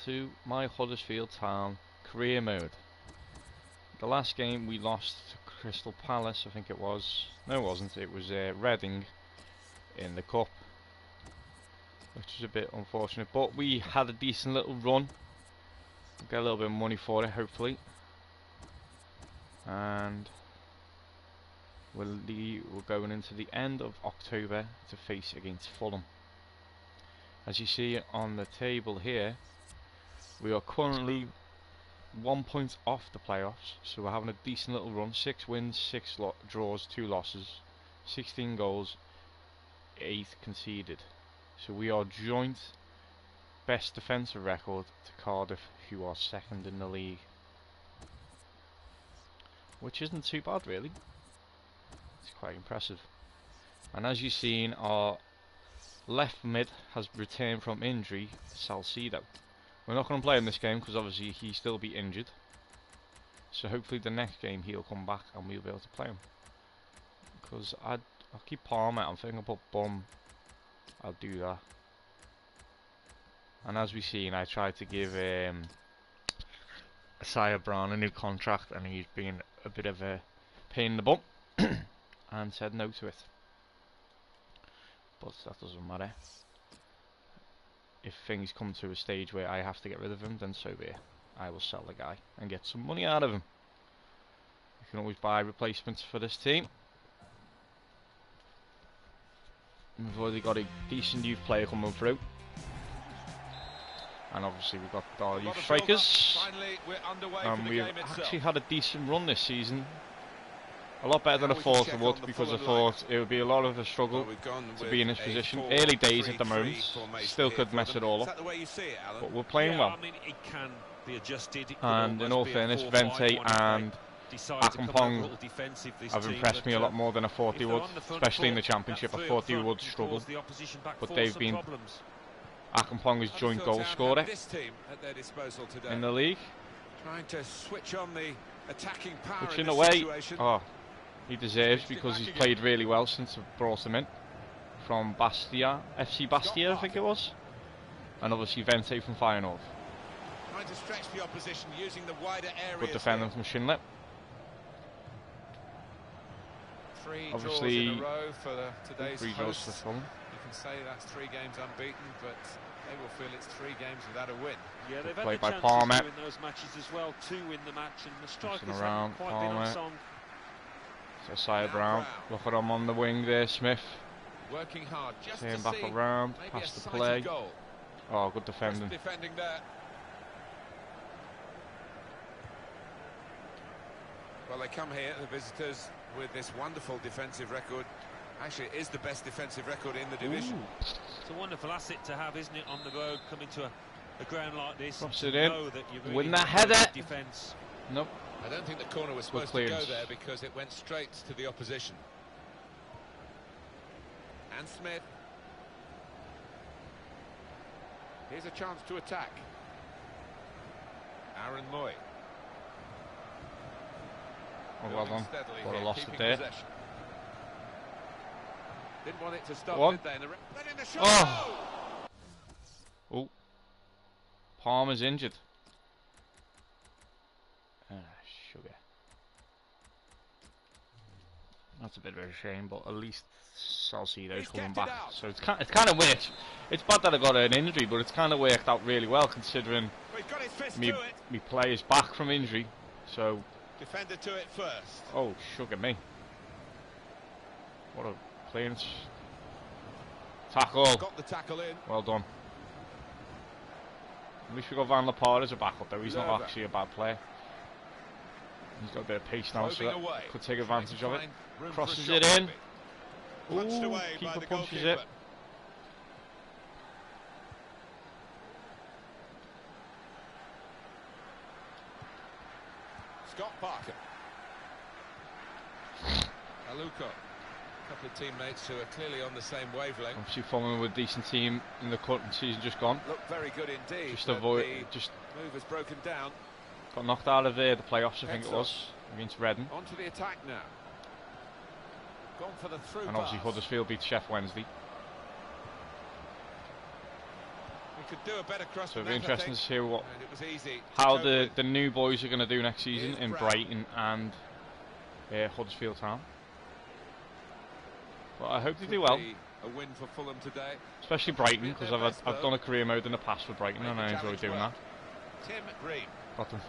To my Huddersfield Town career mode. The last game we lost to Crystal Palace, I think it was. No, it wasn't. It was Reading in the cup, which is a bit unfortunate. But we had a decent little run. We'll get a little bit of money for it, hopefully. And we're going into the end of October to face against Fulham. As you see on the table here, we are currently 1 point off the playoffs, so we're having a decent little run. 6 wins, 6 draws, 2 losses, 16 goals, 8 conceded. So we are joint best defensive record to Cardiff, who are second in the league, which isn't too bad really. It's quite impressive. And as you've seen, our left mid has returned from injury, Salcedo. We're not going to play him this game because obviously he'll still be injured. So hopefully the next game he'll come back and we'll be able to play him. Because I'll keep Palmer. I'm thinking about Bum. I'll do that. And as we've seen, I tried to give Isaiah Brown a new contract, and he's been a bit of a pain in the bum and said no to it. But that doesn't matter. If things come to a stage where I have to get rid of him, then so be it. I will sell the guy and get some money out of him. You can always buy replacements for this team. We've already got a decent youth player coming through. And obviously we've got our youth strikers. We've actually had a decent run this season. A lot better than I thought it would, because I thought it would be a lot of a struggle to be in this position. Early days at the moment, still could mess it all up, but we're playing well. And in all fairness, Vente and Akampong have impressed me a lot more than I thought they would, especially in the Championship. I thought they would struggle, but they've been. Akampong is joint goal scorer in the league, which in a way, he deserves, because he's played really well since I brought him in from Bastia, FC Bastia I think it was, and obviously Vente from Feyenoord. Good defending from Shinlip. Obviously, 3 draws for Fulham. You can say that's 3 games unbeaten, but they will feel it's 3 games without a win. Yeah, they've played had by Palmer. in those matches as well to win the match, and the strikers around, haven't quite been on song. So Isaiah Brown, look at him on the wing there, Smith. Working hard just Turn to back see around, past the play. Goal. Oh, good defending. Defending there. Well, they come here, the visitors, with this wonderful defensive record. Actually, it is the best defensive record in the division. Ooh. It's a wonderful asset to have, isn't it, on the road, coming to a ground like this. Drops it in. Know that you really Win that header. Defense. Nope. I don't think the corner was supposed to go there, because it went straight to the opposition. And Smith. Here's a chance to attack. Aaron Moy. Oh, well done. But I lost it there. Possession. Didn't want it to stop, did they? In the shot. Oh! Oh. Palmer's injured. Sugar. That's a bit of a shame, but at least Salcedo's coming back. So it's kind of weird. It's bad that I got an injury, but it's kind of worked out really well, considering me players back from injury. So defender to it first. Oh, sugar me! What a clearance! Tackle. Got the tackle in. Well done. At least we got Van La Parra as a backup, though. He's not actually a bad player. He's got a bit of pace now, so that could take advantage of it. Crosses it in. Ooh, keeper punches it. Scott Parker. Aluko. A couple of teammates who are clearly on the same wavelength. Obviously following with a decent team in the current season just gone. Look very good indeed. Just avoid, just move has broken down. Got knocked out of the playoffs, I think it was, against Reading. Onto the attack now. Gone for the through and obviously pass. Huddersfield beat Sheffield Wednesday. We could do a better cross So than it'll be that, I interesting to think. see what And it was easy to how cope the with. new boys are going to do next season Here's in Brown. Brighton and Huddersfield Town. But I hope they do Could well, be a win for Fulham today. especially They'll be Brighton, at because their best, I've though. done a career mode in the past for Brighton Made and the I enjoy challenge doing well. that. Tim Green. Got them.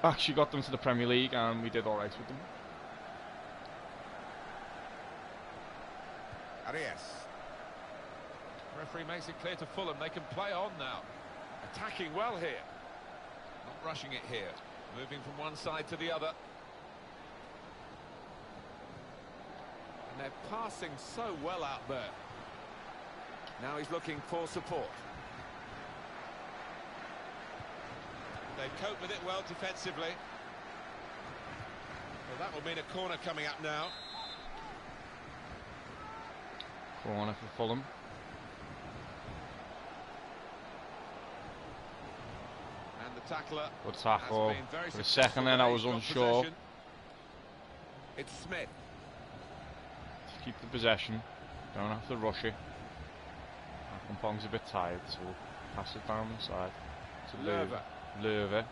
Actually got them to the Premier League and we did alright with them. Arias. Referee makes it clear to Fulham they can play on now. Attacking well here. Not rushing it here. Moving from one side to the other. And they're passing so well out there. Now he's looking for support. They cope with it well defensively. Well, that will mean a corner coming up now. Corner for Fulham. And the tackler. Good tackle. Has been very For a successful second then I today. was He's got unsure. possession. It's Smith. Keep the possession. Don't have to rush it. Pong's a bit tired, so we'll pass it down the side to Löwe. Löwe.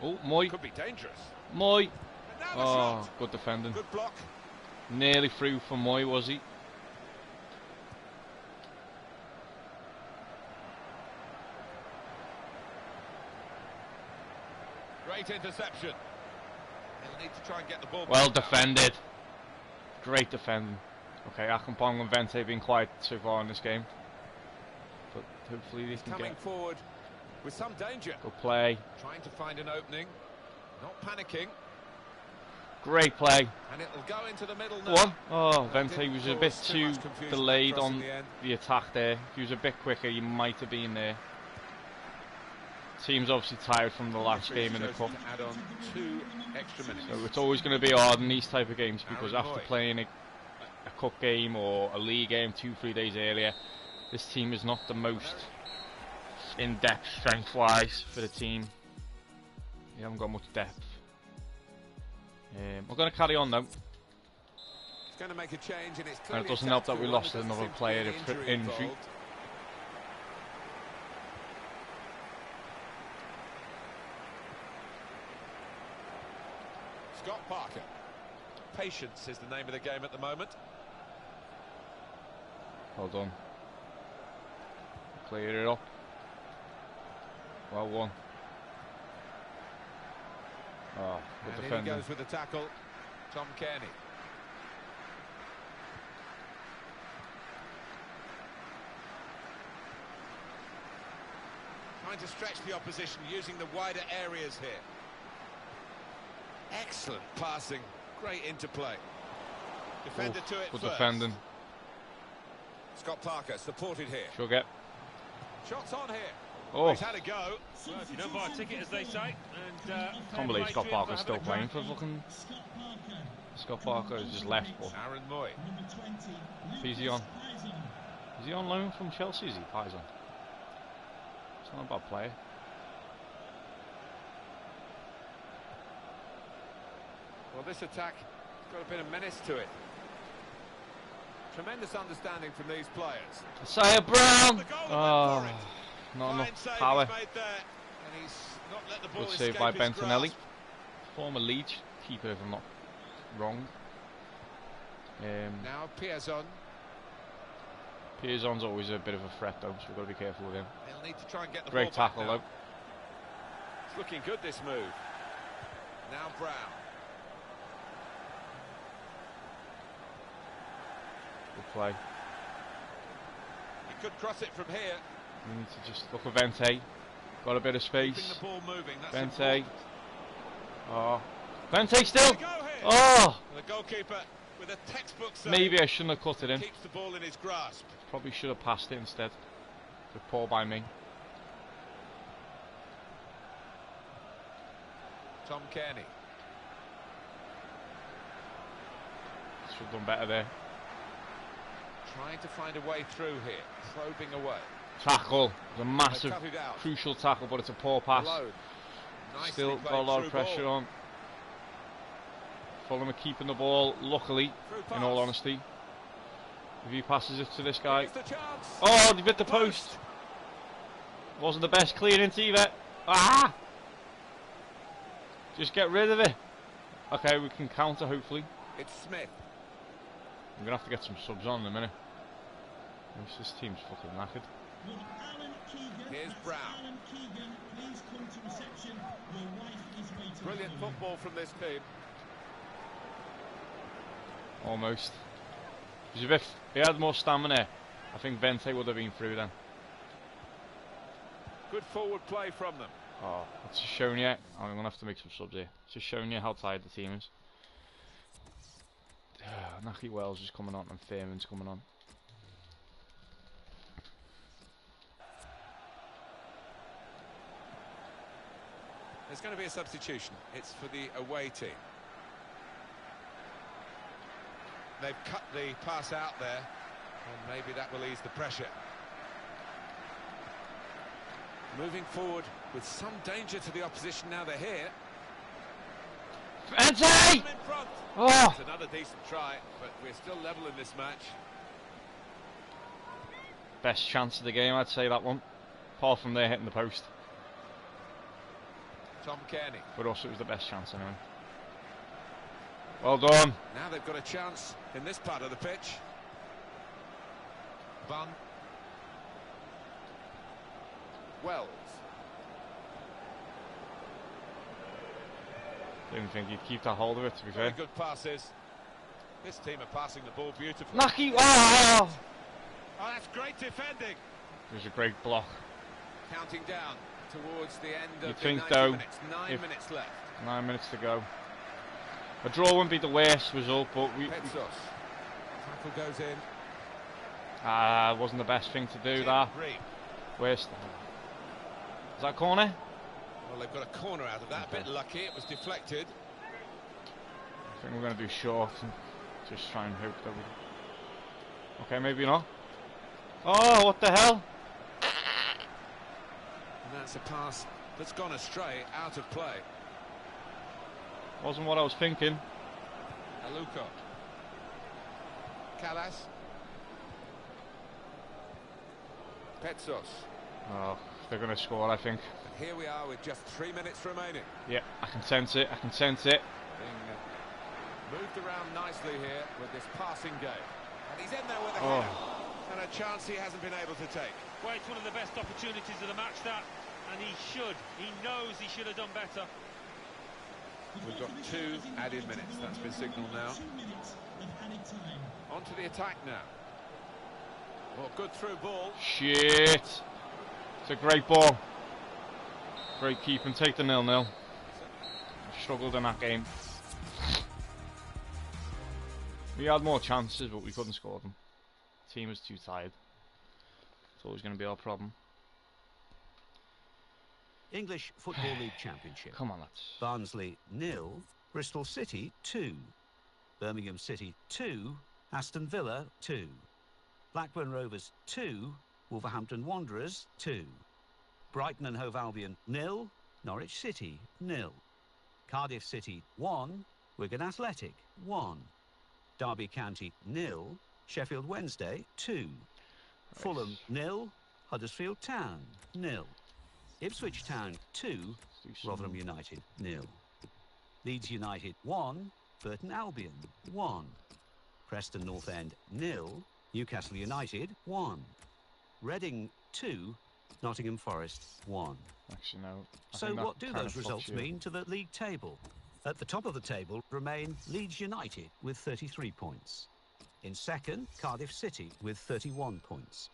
Oh, Moy. Could be dangerous. Moy. And now the Oh, shot. good defending. Good block. Nearly through for Moy, was he? Great interception. They'll need to try and get the ball Well back now. defended. Great defending. Okay, Akampong and Vente have been quiet so far in this game. But hopefully they He's can coming get forward with some danger. good play. Trying to find an opening. Not panicking. Great play. And it'll go into the middle Go now. on. Oh, That Vente didn't was a cause bit too too much confusion, delayed that cross on in the end. the attack there. If he was a bit quicker, he might have been there. Team's obviously tired from the last game in the cup. To add on 2 extra minutes. So it's always going to be hard in these type of games because Aaron after Moy. playing a cup game or a league game 2-3 days earlier, this team is not the most in-depth strength-wise for the team. They haven't got much depth. We're going to carry on though, It's going to make a change, and it's and clearly it doesn't help that we tactical. lost There doesn't another seem to be player any to injury injury. involved. Scott Parker. Patience is the name of the game at the moment. Well done. Clear it up. Well won. Oh, good And in he defending. goes with the tackle. Tom Kearney. Trying to stretch the opposition using the wider areas here. Excellent passing. Great interplay. Defender to it Good first. defending. Scott Parker supported here. Sure get. Shots on here. Oh, He's had a go. Well, if you don't buy a ticket, as they say, and can't believe Scott Parker's still playing for fucking. Scott Parker has just left, but Aaron Moy. is he on? Is he on loan from Chelsea? Is he? Paisan. It's not a bad player. Well, this attack has got a bit of menace to it. Tremendous understanding from these players. Isaiah Brown! The goal Oh, went for it. not Fine enough save power. he's made there, and he's not let the ball Good save escape by his Bentonelli. grasp. Former Leeds keeper, if I'm not wrong. Now Piazon. Piazon's always a bit of a threat though, so we've got to be careful with him. They'll need to try and get the Great ball back tackle now. though. It's looking good, this move. Now Brown. Good play. He could cross it from here. We need to just look at Vente. Got a bit of Keeping space. the ball moving. That's Vente. important. Oh. Vente still! Here we go here. Oh! And the goalkeeper with a textbook save. Maybe I shouldn't have cut it in. Keeps the ball in his grasp. Probably should have passed it instead. Good ball by me. Tom Kearney. Should have done better there. Trying to find a way through here. Probing away. Tackle. It's a massive, They cut it out. crucial tackle, but it's a poor pass. Alone. Nicely Still played got a lot of through pressure ball. on. Fulham are keeping the ball, luckily, Through in all pass. honesty. If he passes it to this guy. Here's the chance. Oh, he bit the post. Wasn't the best clearance either. Ah! Just get rid of it. Okay, we can counter hopefully. It's Smith. I'm gonna have to get some subs on in a minute. This team's fucking knackered. Here's Brown. Brilliant football from this team. Almost. If he had more stamina, I think Vente would have been through then. Good forward play from them. Oh, it's just showing you. I'm gonna have to make some subs here. It's just showing you how tired the team is. Naki Wells is coming on and Fairman's coming on. There's going to be a substitution. It's for the away team. They've cut the pass out there, and maybe that will ease the pressure. Moving forward with some danger to the opposition now they're here. Vente! In front. Oh! It's another decent try, but we're still level in this match. Best chance of the game, I'd say that one. Apart from there hitting the post. Tom Kearney. But also it was the best chance anyway. Well done. Now they've got a chance in this part of the pitch. Bunn. Wells. Didn't think he'd keep that hold of it, to be Very fair. good passes. This team are passing the ball beautifully. Naki! Oh! Oh, that's great defending. It was a great block. Counting down towards the end of You'd the think 90 though, minutes. 9 minutes left. 9 minutes to go. A draw wouldn't be the worst result, but Petsos. Tackle goes in. wasn't the best thing to do. Tim That Reed. worst. Is that corner? Well, they've got a corner out of that. Okay. A bit lucky. It was deflected. I think we're going to do short and just try and hope that we. Okay, maybe not. Oh, what the hell? And that's a pass that's gone astray, out of play. Wasn't what I was thinking. Aluko. Callas. Petsos. Oh, they're going to score, I think. And here we are with just 3 minutes remaining. Yeah, I can sense it. I can sense it. Being moved around nicely here with this passing game. And he's in there with a Oh. header. And a chance he hasn't been able to take. Well, it's one of the best opportunities of the match, that, and he knows he should have done better. We've got 2 added minutes. That's been signalled now. On to the attack now. Well, good through ball. Shit. It's a great ball. Great keeping. Take the 0-0. Struggled in that game. We had more chances, but we couldn't score them. The team was too tired. It's always going to be our problem. English Football League Championship. Come on, lads. Barnsley 0, Bristol City 2, Birmingham City 2, Aston Villa 2, Blackburn Rovers 2, Wolverhampton Wanderers 2, Brighton and Hove Albion 0, Norwich City 0, Cardiff City 1, Wigan Athletic 1, Derby County 0, Sheffield Wednesday 2, Fulham 0, Huddersfield Town 0, Ipswich Town 2, Rotherham United 0, Leeds United 1, Burton Albion 1, Preston North End 0, Newcastle United 1, Reading 2, Nottingham Forest 1. Actually, no. So what do those results mean to the league table? At the top of the table remain Leeds United with 33 points. In second, Cardiff City with 31 points.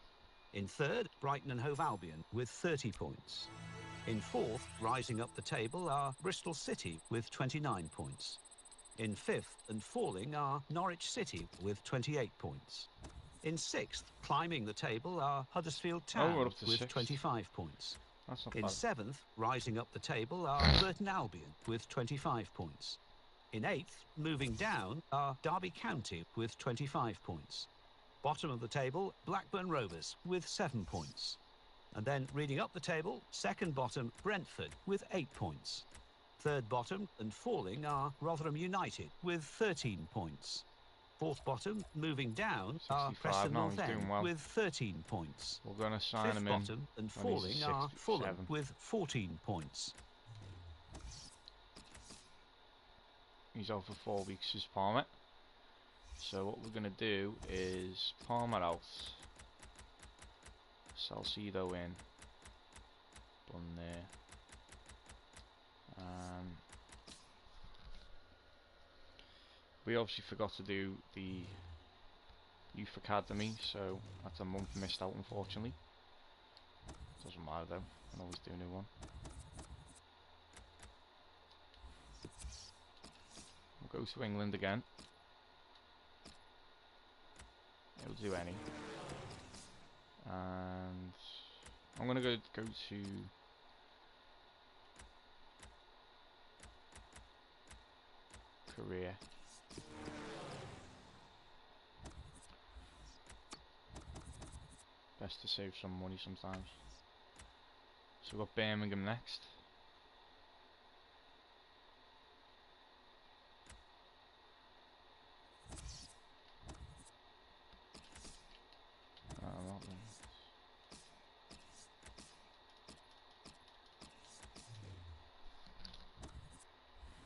In third, Brighton and Hove Albion with 30 points. In fourth, rising up the table, are Bristol City with 29 points. In fifth and falling are Norwich City with 28 points. In sixth, climbing the table, are Huddersfield Town we're up to with sixth. 25 points. That's not In bad. seventh, rising up the table, are Burton Albion with 25 points. In eighth, moving down, are Derby County with 25 points. Bottom of the table, Blackburn Rovers with 7 points. And then reading up the table, second bottom, Brentford with 8 points. Third bottom and falling are Rotherham United with 13 points. Fourth bottom, moving down, are 65 Preston now, North he's doing End well. with 13 points. We're going to sign Fifth him in bottom and when he's falling are Fulham 67. with 14 points. He's out for 4 weeks as Palmer. So what we're going to do is Palmer out, Salcedo in, Bunn there, we obviously forgot to do the Youth Academy, so that's a month missed out unfortunately. Doesn't matter though, I can always do a new one. We'll go to England again. It'll do any. And I'm gonna go to Korea. Best to save some money sometimes. So we've got Birmingham next.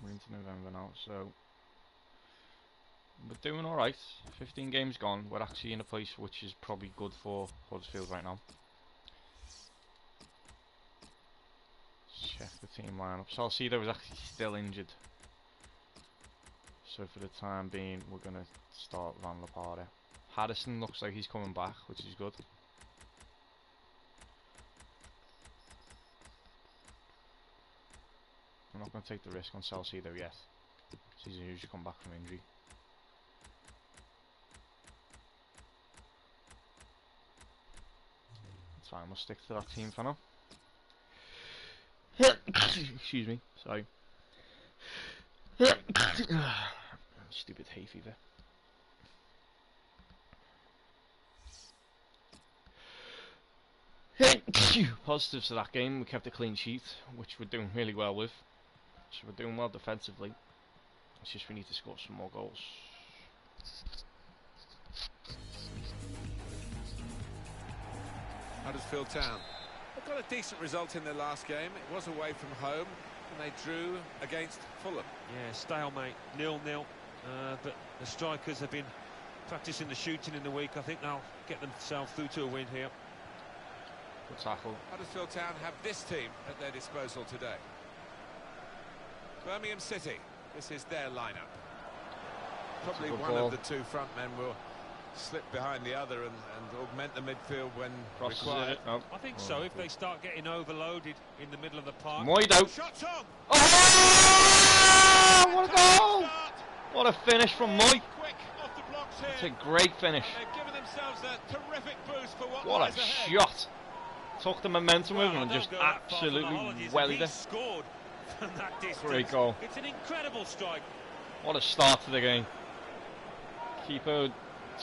We're into November now, so we're doing alright. 15 games gone. We're actually in a place which is probably good for Huddersfield right now. Let's check the team lineup. Salcedo was actually still injured, so for the time being we're going to start Van Laparde. Harrison looks like he's coming back, which is good. I'm not going to take the risk on Salcedo yet. He's usually come back from injury. That's fine, we'll stick to that team for now. Excuse me, sorry. Stupid hay fever. Positives to that game, we kept a clean sheet, which we're doing really well with. So we're doing well defensively. It's just we need to score some more goals. Huddersfield Town. They got a decent result in their last game. It was away from home, and they drew against Fulham. Yeah, stalemate, 0-0. But the strikers have been practicing the shooting in the week. I think they'll get themselves through to a win here. Good tackle. Huddersfield Town have this team at their disposal today. Birmingham City, this is their lineup. Probably one of the two front men will slip behind the other and augment the midfield when required. Oh. I think so, if they start getting overloaded in the middle of the park. Moido. Shots on! Oh! What a goal! What a finish from Moy. Quick off the blocks here. It's a great finish. They've given themselves a terrific boost for what What lies a ahead. shot! Took the momentum with him Well, and I just don't go that far from the absolutely holidays, wellied and he it. scored from that distance. Great goal. It's an incredible strike. What a start to the game. Keeper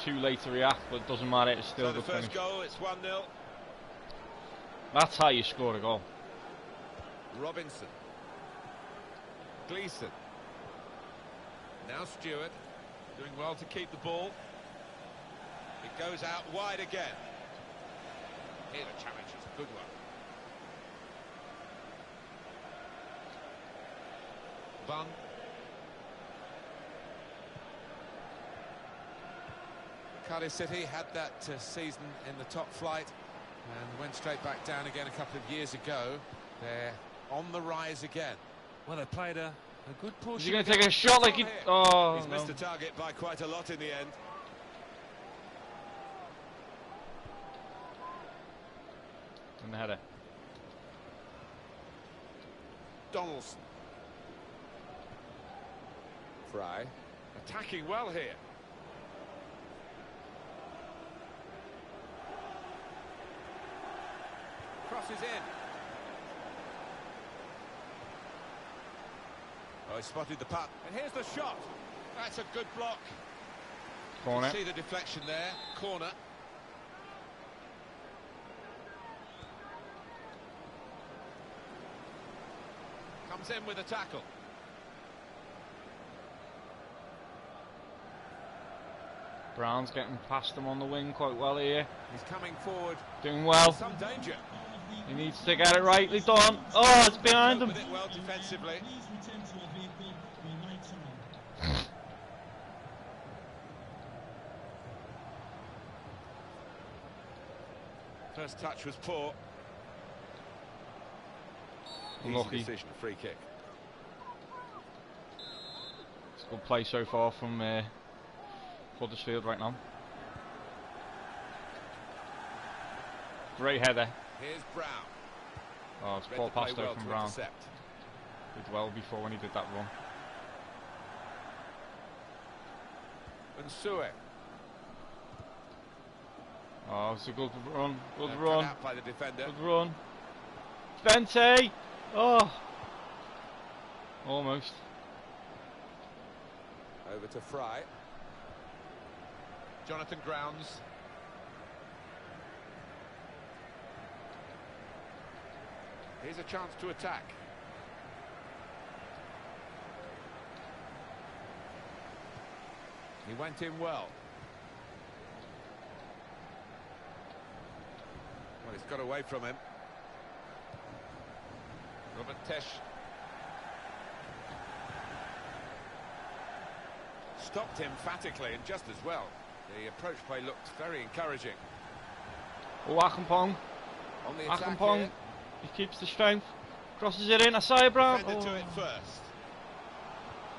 too late to react, but it doesn't matter, it's still So a the good first finish. goal, it's 1-0. That's how you score a goal. Robinson. Gleeson. Now Stewart. Doing well to keep the ball. It goes out wide again. Here the challenge is a good one. Bunn. Cardiff City had that season in the top flight and went straight back down again a couple of years ago. They're on the rise again. Well, they played a good push. Is he going to take a shot like he... Oh, He's no. missed the target by quite a lot in the end. And the header. Donaldson. Fry. Attacking well here. Crosses in. Oh, he spotted the puck. And here's the shot. That's a good block. Corner. See the deflection there. Corner. Comes in with a tackle. Brown's getting past him on the wing quite well here. He's coming forward. Doing well. Some danger. He needs to get it rightly done. Oh, it's behind him. With it well defensively. First touch was poor. Unlucky. Easy decision, a free kick. It's a good play so far from Huddersfield right now. Great header. Here's Brown. Oh, it's Read poor the play pass though well from to Brown. intercept. Did well before when he did that run. And Sue. Oh, it's a good run. Good Cut run. out by the defender. Good run. Vente! Oh! Almost. Over to Fry. Jonathan Grounds. Here's a chance to attack. He went in well. Well, he's got away from him. Robert Tesh. Stopped emphatically and just as well. The approach play looked very encouraging. Oh, Akampong. On the attack Akampong. here. He keeps the strength. Crosses it in. Asaya Brown. Defender Oh. to it first.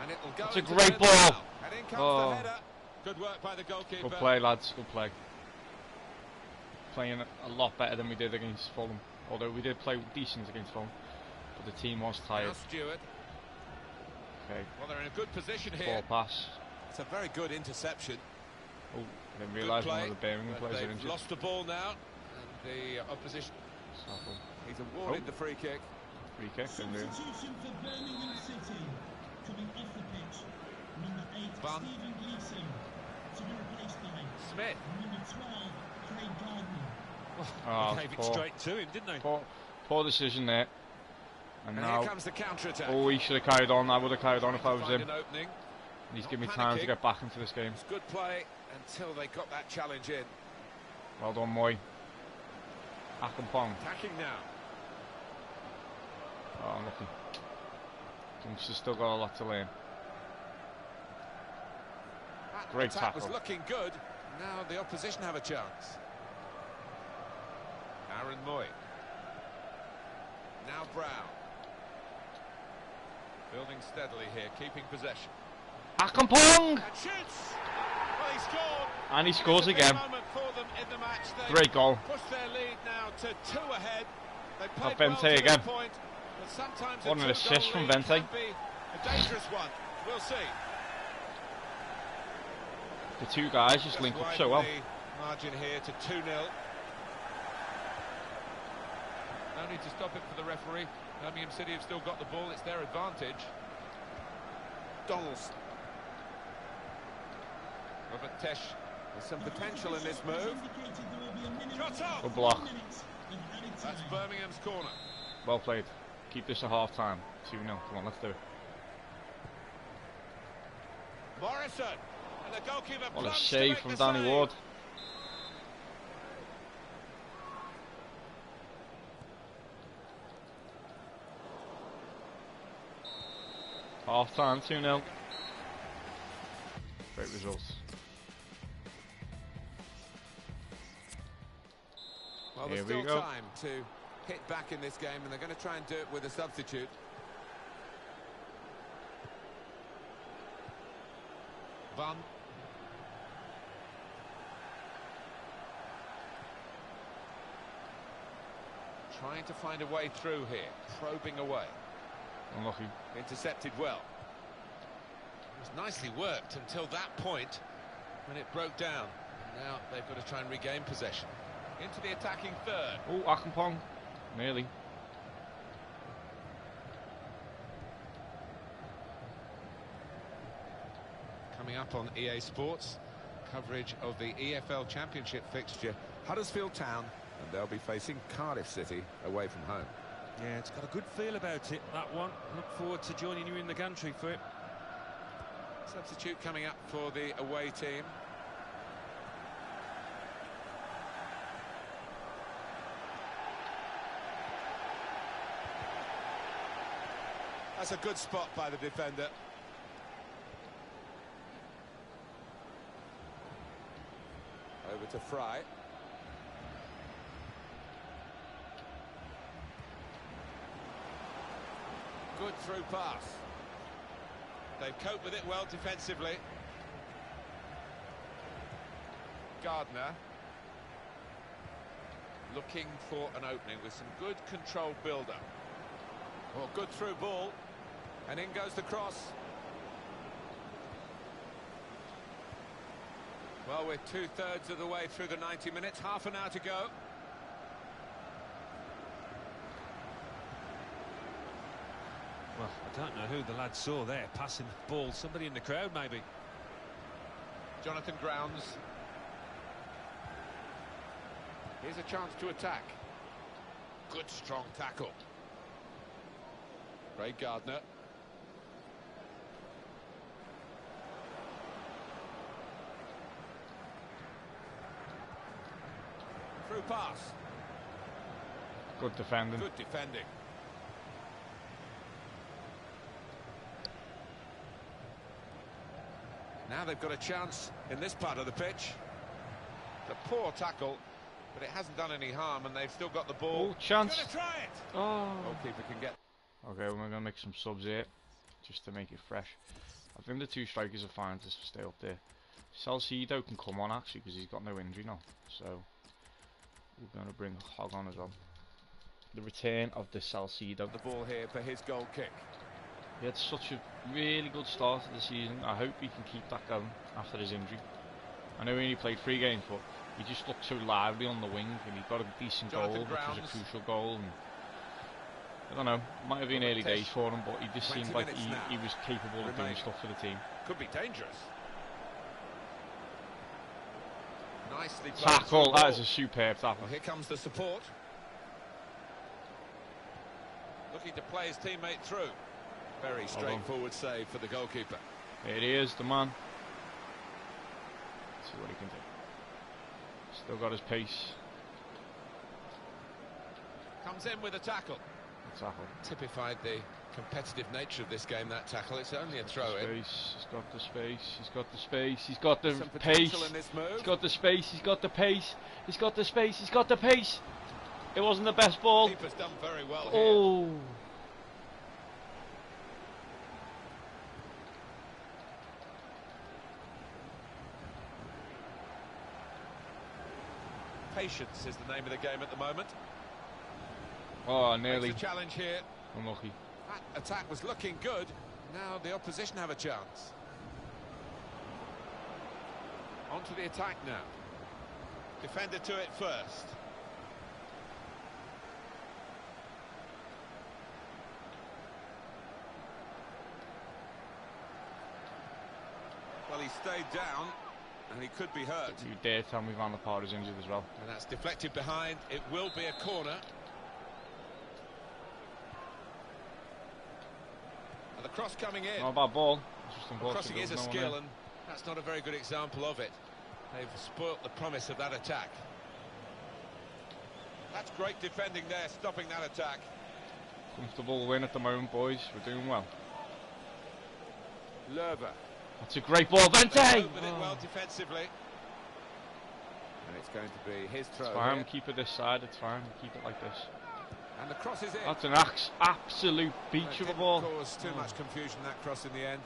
And it'll go That's a into great the ball. now. And in comes Oh. the header. Good work by the goalkeeper. Good play, lads. Good play. Playing a lot better than we did against Fulham. Although we did play decent against Fulham. But the team was Now tired. Stewart. Okay. Well, they're in a good position Poor here. pass. It's a very good interception. Oh, I didn't Good realise one play, of the Birmingham but players are they've injured. lost the ball now. And the opposition. Saville. He's awarded Oh. the free kick. Free kick. Didn't do it. Substitution for Birmingham City. Coming off the pitch, number 8, Bun. Stephen Gleeson, to be replaced by Smith. number 12, Craig Gardner. Oh, They gave it poor. straight to him, didn't they? Poor decision there. And And now, here comes the counter-attack. oh, he should have carried on. I would have carried on if I was Find him. an opening. He's Not given me time to panicking. get back into this game. It's good play until they got that challenge in. Well done, Moy. Akampong. Attacking now. Oh, unlucky. He's still got a lot to learn. That Great attack was tackle. looking good. Now the opposition have a chance. Aaron Moy. Now Brown. Building steadily here, keeping possession. Akampong! And shoots! Well, he scored. And he scores It's a big again. moment for them in the match. They Great goal. push their lead now to 2 ahead. They Got played well Vente to this again. point, but sometimes What a an assist 2-goal from lead Vente. can be a dangerous one. We'll see. The two guys just link up so well. The margin here to 2-0. No need to stop it for the referee. Birmingham City have still got the ball. It's their advantage. Donaldson. Robert Tesh. There's some potential in this move. Indicated there will be a minimum Shot off. Good block. 4 minutes of added That's time. Birmingham's corner. Well played. Keep this at half time. 2-0. Come on, let's do it. Morrison. And the goalkeeper What a plunged to save make from the Danny save. Ward. Half time, 2-0. Great results. Well, Here there's we still go. time to hit back in this game, and they're going to try and do it with a substitute. Van. Trying to find a way through here, probing away. Unlucky. Intercepted well. It was nicely worked until that point when it broke down. Now they've got to try and regain possession. Into the attacking third. Oh, Akampong. Nearly. Coming up on EA Sports, coverage of the EFL Championship fixture. Huddersfield Town, and they'll be facing Cardiff City away from home. Yeah, it's got a good feel about it, that one. Look forward to joining you in the gantry for it. Substitute coming up for the away team. That's a good spot by the defender. Over to Fry. Good through pass. They've coped with it well defensively. Gardner looking for an opening with some good controlled build-up. Well, good through ball, and in goes the cross. Well, we're 2/3 of the way through the 90 minutes, half an hour to go. Well, I don't know who the lad saw there passing the ball. Somebody in the crowd, maybe. Jonathan Grounds. Here's a chance to attack. Good strong tackle. Ray Gardner. Through pass. Good defending. Good defending. Now they've got a chance in this part of the pitch. The poor tackle, but it hasn't done any harm, and they've still got the ball. Oh, chance. Gonna try it. Oh. Goalkeeper can get. Okay, we're going to make some subs here, just to make it fresh. I think the two strikers are fine to stay up there. Salcedo can come on, actually, because he's got no injury now. So, we're going to bring Hog on as well. The return of the Salcedo. The ball here for his goal kick. He had such a really good start to the season. I hope he can keep that going after his injury. I know he only played 3 games, but he just looked so lively on the wing, and he got a decent Jonathan goal, Grounds. which was a crucial goal. And I don't know, might have been early days for him, but he just seemed like he was capable of doing stuff for the team. Could be dangerous. Nicely played. Tackle, that is a superb tackle. Well, here comes the support. Looking to play his teammate through. Very straightforward save for the goalkeeper. There he is, the man. Let's see what he can do. Still got his pace. Comes in with a tackle. Tackle. Typified the competitive nature of this game, that tackle. It's only a throw in. He's got the space, he's got the space, he's got the Some pace. potential in this move. He's got the space, he's got the pace, he's got the space, he's got the pace. It wasn't the best ball. Keeper's done very well here. Oh. Patience is the name of the game at the moment. Oh, nearly. Makes a challenge here. Unlucky. That attack was looking good. Now the opposition have a chance. On to the attack now. Defender to it first. Well, he stayed down, and he could be hurt. You dare tell me Van der Vaart is injured as well. And that's deflected behind. It will be a corner. And the cross coming in. Not a bad ball. It's just Well, unfortunate crossing is a there's no one skill, there. and that's not a very good example of it. They've spoilt the promise of that attack. That's great defending there, stopping that attack. Comfortable win at the moment, boys. We're doing well. Lerber. That's a great ball, They Vente! cope with it well defensively. And it's going to be his throw. It's fine, here. keep it this side, it's fine. Keep it like this. And the cross is in. That's an absolute beach of a Didn't ball. cause too much confusion, that cross in the end.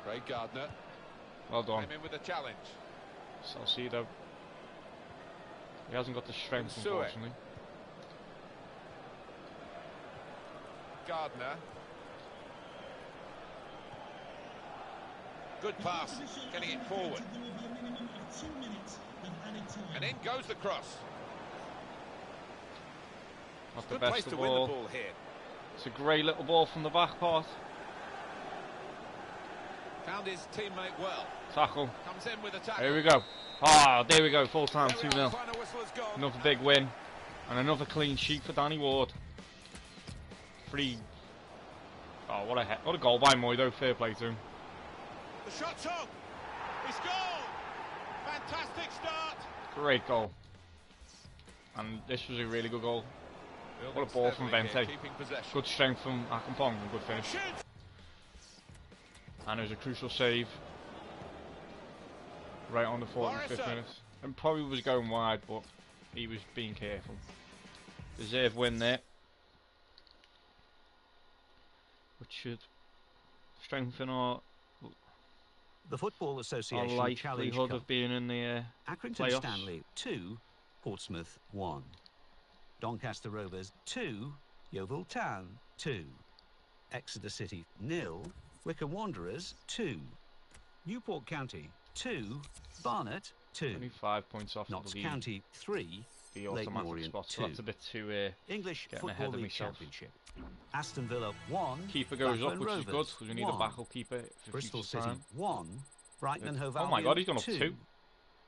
Ray Gardner. Well done. Came in with a challenge. Salcedo. He hasn't got the strength, Sue. unfortunately. Gardner. Good pass, getting it forward. And in goes the cross. Not the Good place best to of win the all. ball here. It's a great little ball from the back part. Found his teammate well. Tackle. Comes in with a tackle. Here we go. Ah, there we go. Full time, There we 2-0. are, the final whistle has gone. Another big win. And another clean sheet for Danny Ward. 3. Oh, what a goal by Moido. Fair play to him. The shot's up. He's gone. Fantastic start. Great goal. And this was a really good goal. Building What a ball from steadily here, Bente. keeping possession. Good strength from Akampong and good finish. And it was a crucial save. Right on the 45th Morrison. minute. And probably was going wide, but he was being careful. Deserved win there. Which should strengthen our The Football Association Challenge likelihood Cup. of being in the Accrington playoffs. Stanley 2, Portsmouth 1. Doncaster Rovers 2, Yeovil Town 2. Exeter City 0, Wycombe Wanderers 2. Newport County 2, Barnet 2. only 5 points off Notts the County 3, the Leyton automatic Orient spot. So 2. that's a bit too English getting ahead Football of League myself. Championship. Aston Villa 1, Keeper goes up, Blackburn which is Rovers good because we need a 1. backup keeper for Bristol future City time. 1, Brighton and Hove Oh Albion my God, he's gone up 2. 2.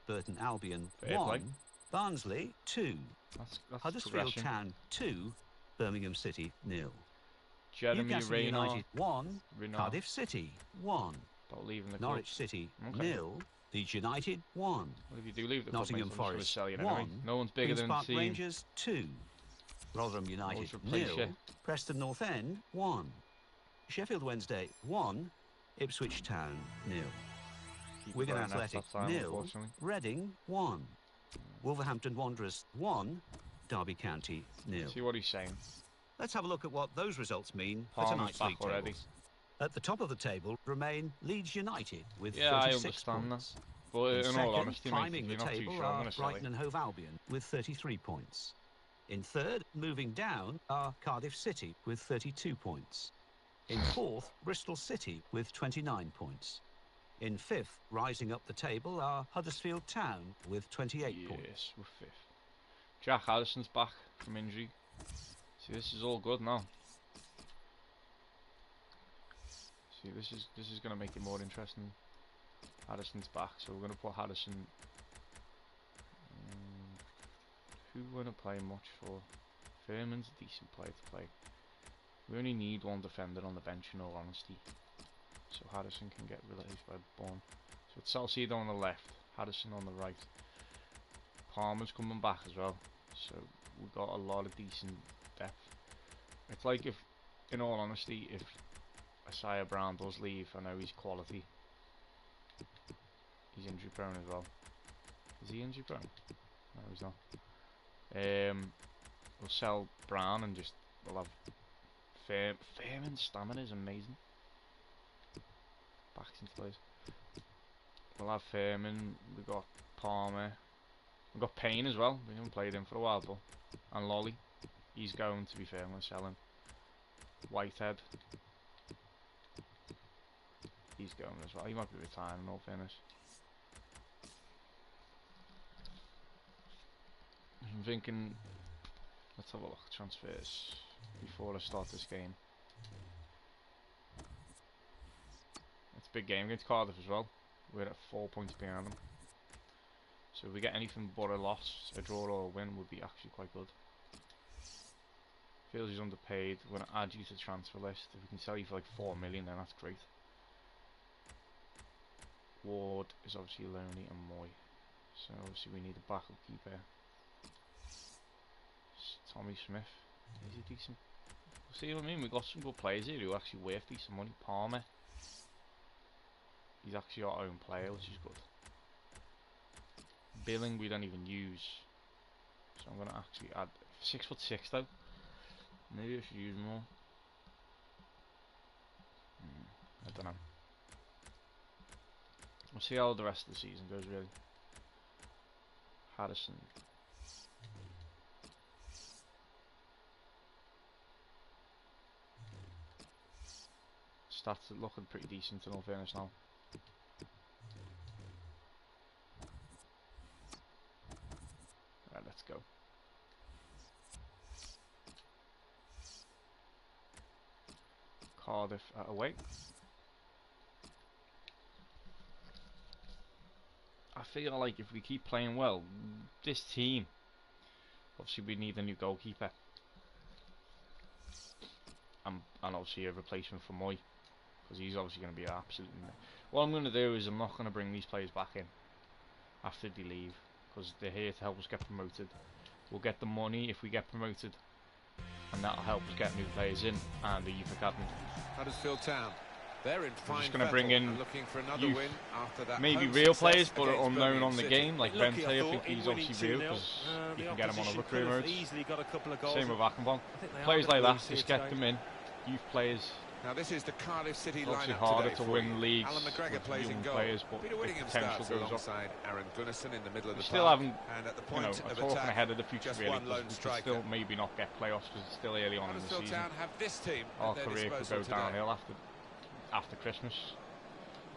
Burton Albion Fair 1, play. Barnsley 2. That's Huddersfield progression. Town 2, Birmingham City 0. Jeremy Newcastle Rayner, United 1, Rayner, Cardiff City 1. about leaving the Norwich City Okay. 0, Leeds United 1. club. Well, if you do leave the Nottingham club, mate, I'm just Forest gonna sell you anyway. 1, No one's bigger Queen's than Park the team. Rangers 2. Rotherham United Always replace 0, you. Preston North End 1. Sheffield Wednesday 1, Ipswich Town 0. Keep Wigan running Athletic that time, 0, unfortunately. Reading 1. Wolverhampton Wanderers 1, Derby County 0. See what he's saying. Let's have a look at what those results mean for Palmer's tonight's back league already. tables. At the top of the table remain Leeds United with Yeah, I 36 understand points. But in In all second, honesty, mate, if climbing you're the not too table sure, I'm are going to sell Brighton it. and Hove Albion with 33 points. In third, moving down, are Cardiff City with 32 points. In fourth, Bristol City with 29 points. In fifth, rising up the table, are Huddersfield Town with 28 points. Yes, we're fifth. Jack Harrison's back from injury. See, this is all good now. See, this is going to make it more interesting. Harrison's back, so we're going to put Harrison. Who we're going to play much for? Fairman's a decent player to play. We only need one defender on the bench, in all honesty. So Harrison can get replaced by Bourne. So it's Salcedo on the left, Harrison on the right. Palmer's coming back as well. So we've got a lot of decent depth. It's like if, in all honesty, if Isaiah Brown does leave, I know he's quality. He's injury prone as well. Is he injury prone? No, he's not. We'll sell Brown and just we'll have Fairman's stamina is amazing. Back into place. We'll have Fairman. We've got Palmer. We've got Payne as well. We haven't played him for a while, but and Lolly. He's going, to be fair. I'm going to sell him. Whitehead. He's going as well. He might be retiring in all fairness. I'm thinking, let's have a look at transfers before I start this game. It's a big game against Cardiff as well. We're at 4 points behind them. So if we get anything but a loss, a draw or a win would be actually quite good. Feels he's underpaid. We're going to add you to the transfer list. If we can sell you for like 4 million, then that's great. Ward is obviously lonely and Moy. So obviously we need a backup keeper. Tommy Smith. Is he decent? See what I mean? We've got some good players here who are actually worth decent money. Palmer. He's actually our own player, which is good. Billing we don't even use. So I'm going to actually add 6'6" though. Maybe I should use more. I don't know. We'll see how the rest of the season goes really. Harrison. Stats are looking pretty decent in all fairness now. Right, let's go. Cardiff away. I feel like if we keep playing well, this team, obviously we need a new goalkeeper. And obviously a replacement for Moy. Because he's obviously going to be absolutely... What I'm going to do is I'm not going to bring these players back in after they leave. Because they're here to help us get promoted. we'll get the money if we get promoted, and that'll help us get new players in and the youth academy. Huddersfield Town. They're in fine just going to bring in looking for another youth, win after that maybe home real success players, but are against unknown Birmingham on the City. game, like Lucky, Vente. I think he's obviously real because you can get him on other career modes. Easily got a couple of goals. Same with Ackenbong. I think they Players are like the that, blues just here get today. them in. Youth players. Now this is the Cardiff City It's obviously lineup harder today to for win you. leagues Alan McGregor with plays in young goal. players, but Peter the Whittingham potential starts goes up. alongside Aaron Gunnison in the middle of We the still park. haven't, And at the you know, point are of talking attack, ahead of the future just really, one because lone we could striker. still maybe not get playoffs because it's still early on in the Huddersfield season. Town have this team Our at their career could disposal go today. downhill after Christmas.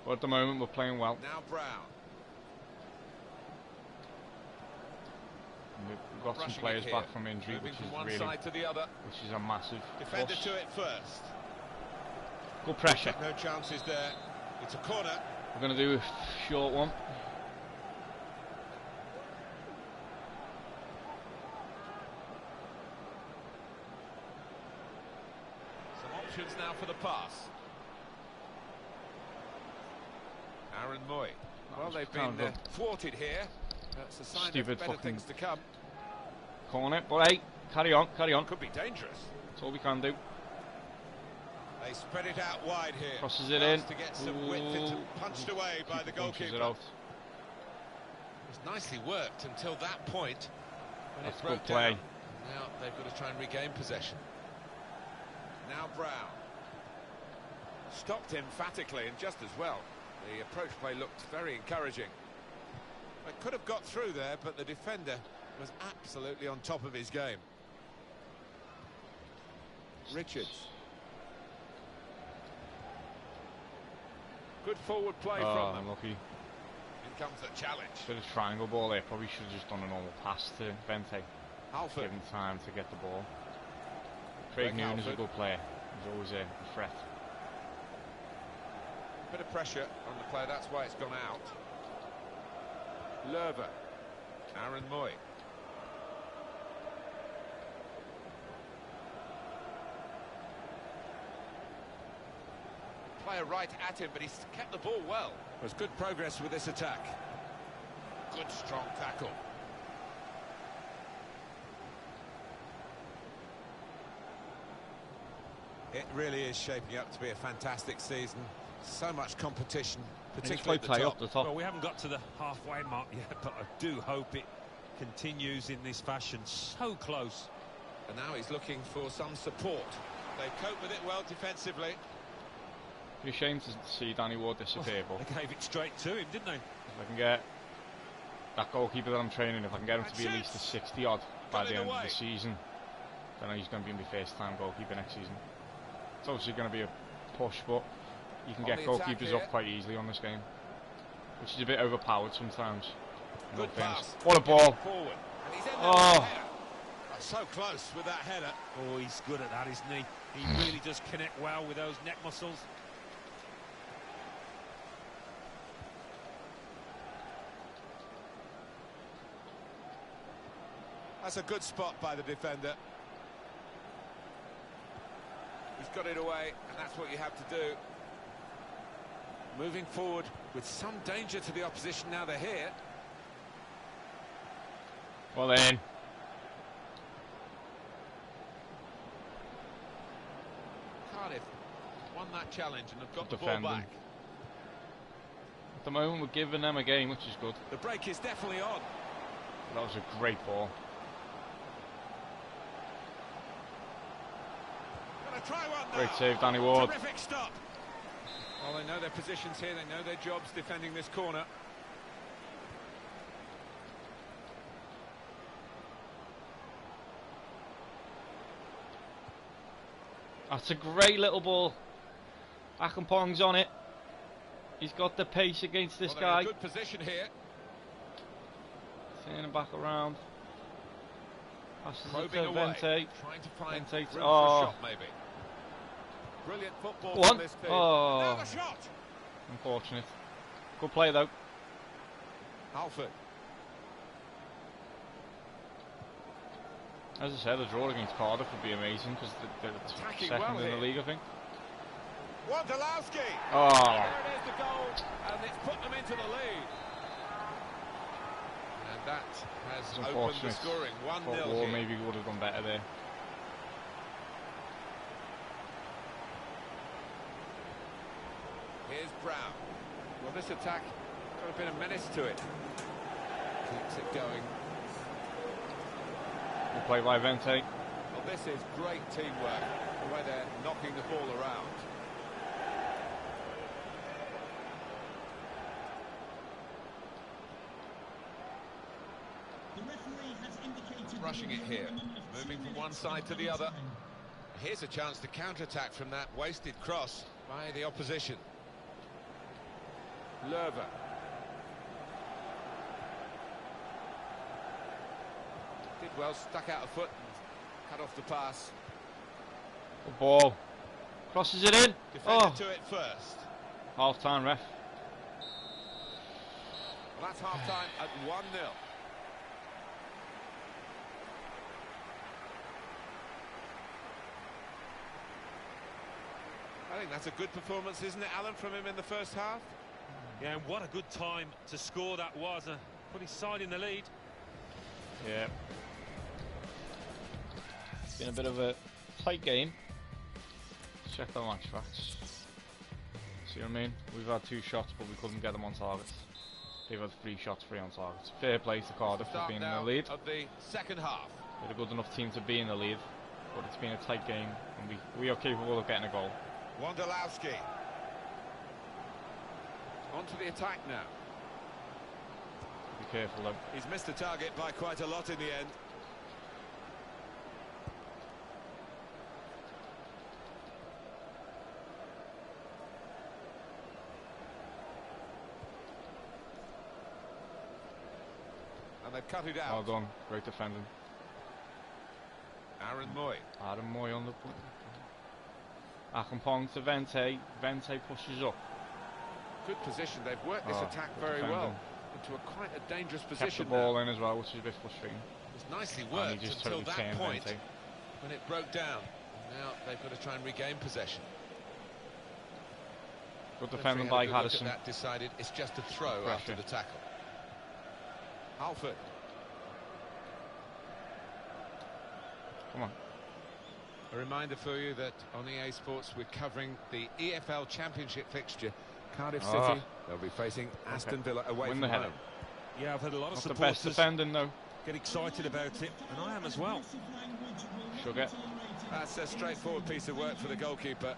But at the moment we're playing well. Now Brown. We've got some Rushing players it back here. from injury, Moving which from is one really, side to the other. which is a massive Defender plus. to it first. Good pressure. No chances there. It's a corner. We're going to do a short one. Some options now for the pass. Aaron Moy. Well, was they've kind been of thwarted here. That's a sign stupid of better fucking things to come. corner. But hey, carry on, carry on. Could be dangerous. That's all we can do. They spread it out wide here. Crosses it Chance in. to get some width into, punched away by the Keeper punches goalkeeper. it out. It was nicely worked until that point when That's it broke good play. down. Now they've got to try and regain possession. Now Brown. Stopped emphatically and just as well. The approach play looked very encouraging. They could have got through there, but the defender was absolutely on top of his game. Richards. Good forward play from them. Unlucky. In comes the challenge. Bit of triangle ball there. Probably should have just done a normal pass to Vente. Halford. Give him time to get the ball. Craig Greg Noon is a Halford. good player. He's always a threat. Bit of pressure on the play, that's why it's gone out. Lerver. Aaron Moy. Player right at him, but he's kept the ball well. There's good progress with this attack. Good strong tackle. It really is shaping up to be a fantastic season. So much competition, particularly at the play top. up the top. Well, we haven't got to the halfway mark yet, but I do hope it continues in this fashion. So close. And now he's looking for some support. They cope with it well defensively. Be ashamed to see Danny Ward disappear, but They gave it straight to him, didn't they? if I can get that goalkeeper that I'm training, if I can get him to be at least a 60 odd by the end of the season, then he's going to be my first time goalkeeper next season. It's obviously going to be a push, but you can On get the attack goalkeepers here. up quite easily on this game, which is a bit overpowered sometimes. in all Good fairness. pass. What a ball! Forward. And he's in there Oh. with the header. So close with that header. Oh, he's good at that, isn't he? He really does connect well with those neck muscles. That's a good spot by the defender. He's got it away, and that's what you have to do. Moving forward with some danger to the opposition now they're here. Well then, Cardiff won that challenge and have got the ball defending. back. At the moment, we're giving them a game, which is good. The break is definitely on. That was a great ball. Gonna try one now. Great save, Danny Ward. Terrific stop. Well, they know their positions here. They know their jobs defending this corner. That's a great little ball. Akampong's on it. He's got the pace against this Well, they're in guy. a good position here. Turning him back around. Passes it Probing to away. Vente. Trying to find Vente. room for a Oh. shot, maybe. Brilliant football Go on. from this team. Oh. Now the shot. Unfortunate. Good play though. Halford. As I said, a draw against Cardiff would be amazing because they're Attacking second well in here. the league, I think. Wondolowski. Oh, There it is, the goal, and it's put them into the lead. And that has It's opened the unfortunate. scoring. 1-0 Thought here. maybe would have done better there. Here's Brown. Well, this attack got a bit of menace to it. Keeps it going. Good play by Vente. Well, this is great teamwork, the way they're knocking the ball around. The referee has indicated Rushing it here, moving from one side to the other. Here's a chance to counter-attack from that wasted cross by the opposition. Lerver. Did well, stuck out a foot and cut off the pass. Good ball. Crosses it in. Defended to it first. Half time, ref. Well, that's half-time at 1-0. I think that's a good performance, isn't it, Alan, from him in the first half? Yeah, and what a good time to score that was. Put his side in the lead. Yeah. It's been a bit of a tight game. Check the match facts. See what I mean? We've had 2 shots, but we couldn't get them on target. They've had 3 shots, 3 on target. Fair play to Cardiff for being in the lead. Of the second half. They're a good enough team to be in the lead, but it's been a tight game, and we are capable of getting a goal. Wondolowski. On to the attack now. Be careful though. He's missed the target by quite a lot in the end. And they've cut it out. Well done. Great defending. Aaron Moy. Adam Moy on the point. Akampong to Vente. Vente pushes up. Good position. They've worked this attack good very defending. well. Into a quite a dangerous Kept position the ball now. in as well, which is a bit frustrating. It's nicely And worked he just until totally that turned point Vente. when it broke down. Now they've got to try and regain possession. Good Referee defending had a by good look at Haddison. that, decided it's just a throw Pressure. after the tackle. Halford. Come on. A reminder for you that on EA Sports we're covering the EFL Championship fixture. Cardiff City, they'll be facing Aston Villa away Win from the header. home. Yeah, I've had a lot of Not the best supporters defending though. get excited about it, and I am as well. Sugar. That's a straightforward piece of work for the goalkeeper.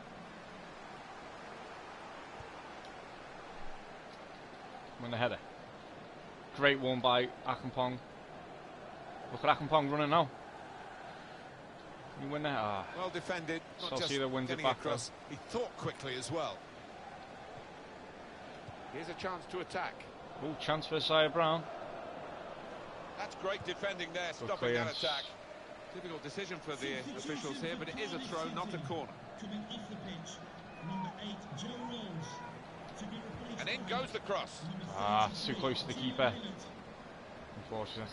Win the header. Great one by Akampong. Look at Akampong running now. Can you win that? Ah. Well defended, not just Salcedo wins it getting back across. He thought quickly as well. Here's a chance to attack. Oh, chance for Isaiah Brown. That's great defending there, Good stopping that clearance. attack. Difficult decision for the officials here, but it is a throw, not a corner. Coming off the pitch, number 8, Joe Rolls, to be replaced And in by goes the cross. number Ah, 33, too close to the Stephen keeper. Bennett. Unfortunate.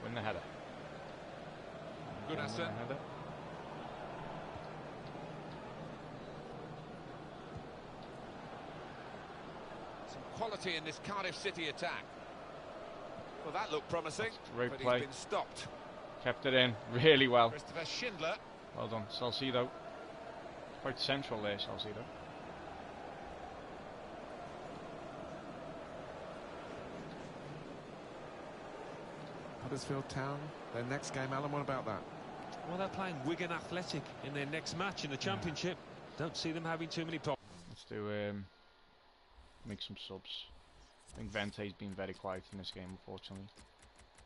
Win the header. Gunnarsson. Win the header. Some quality in this Cardiff City attack. Well, that looked promising, Great but play. he's been stopped. Kept it in really well. Christopher Schindler. Well done, Salcedo. Quite central there, Salcedo. Huddersfield Town, their next game. Alan, what about that? Well, they're playing Wigan Athletic in their next match in the Championship. Don't see them having too many problems. Let's do make some subs. I think Vente's been very quiet in this game, unfortunately.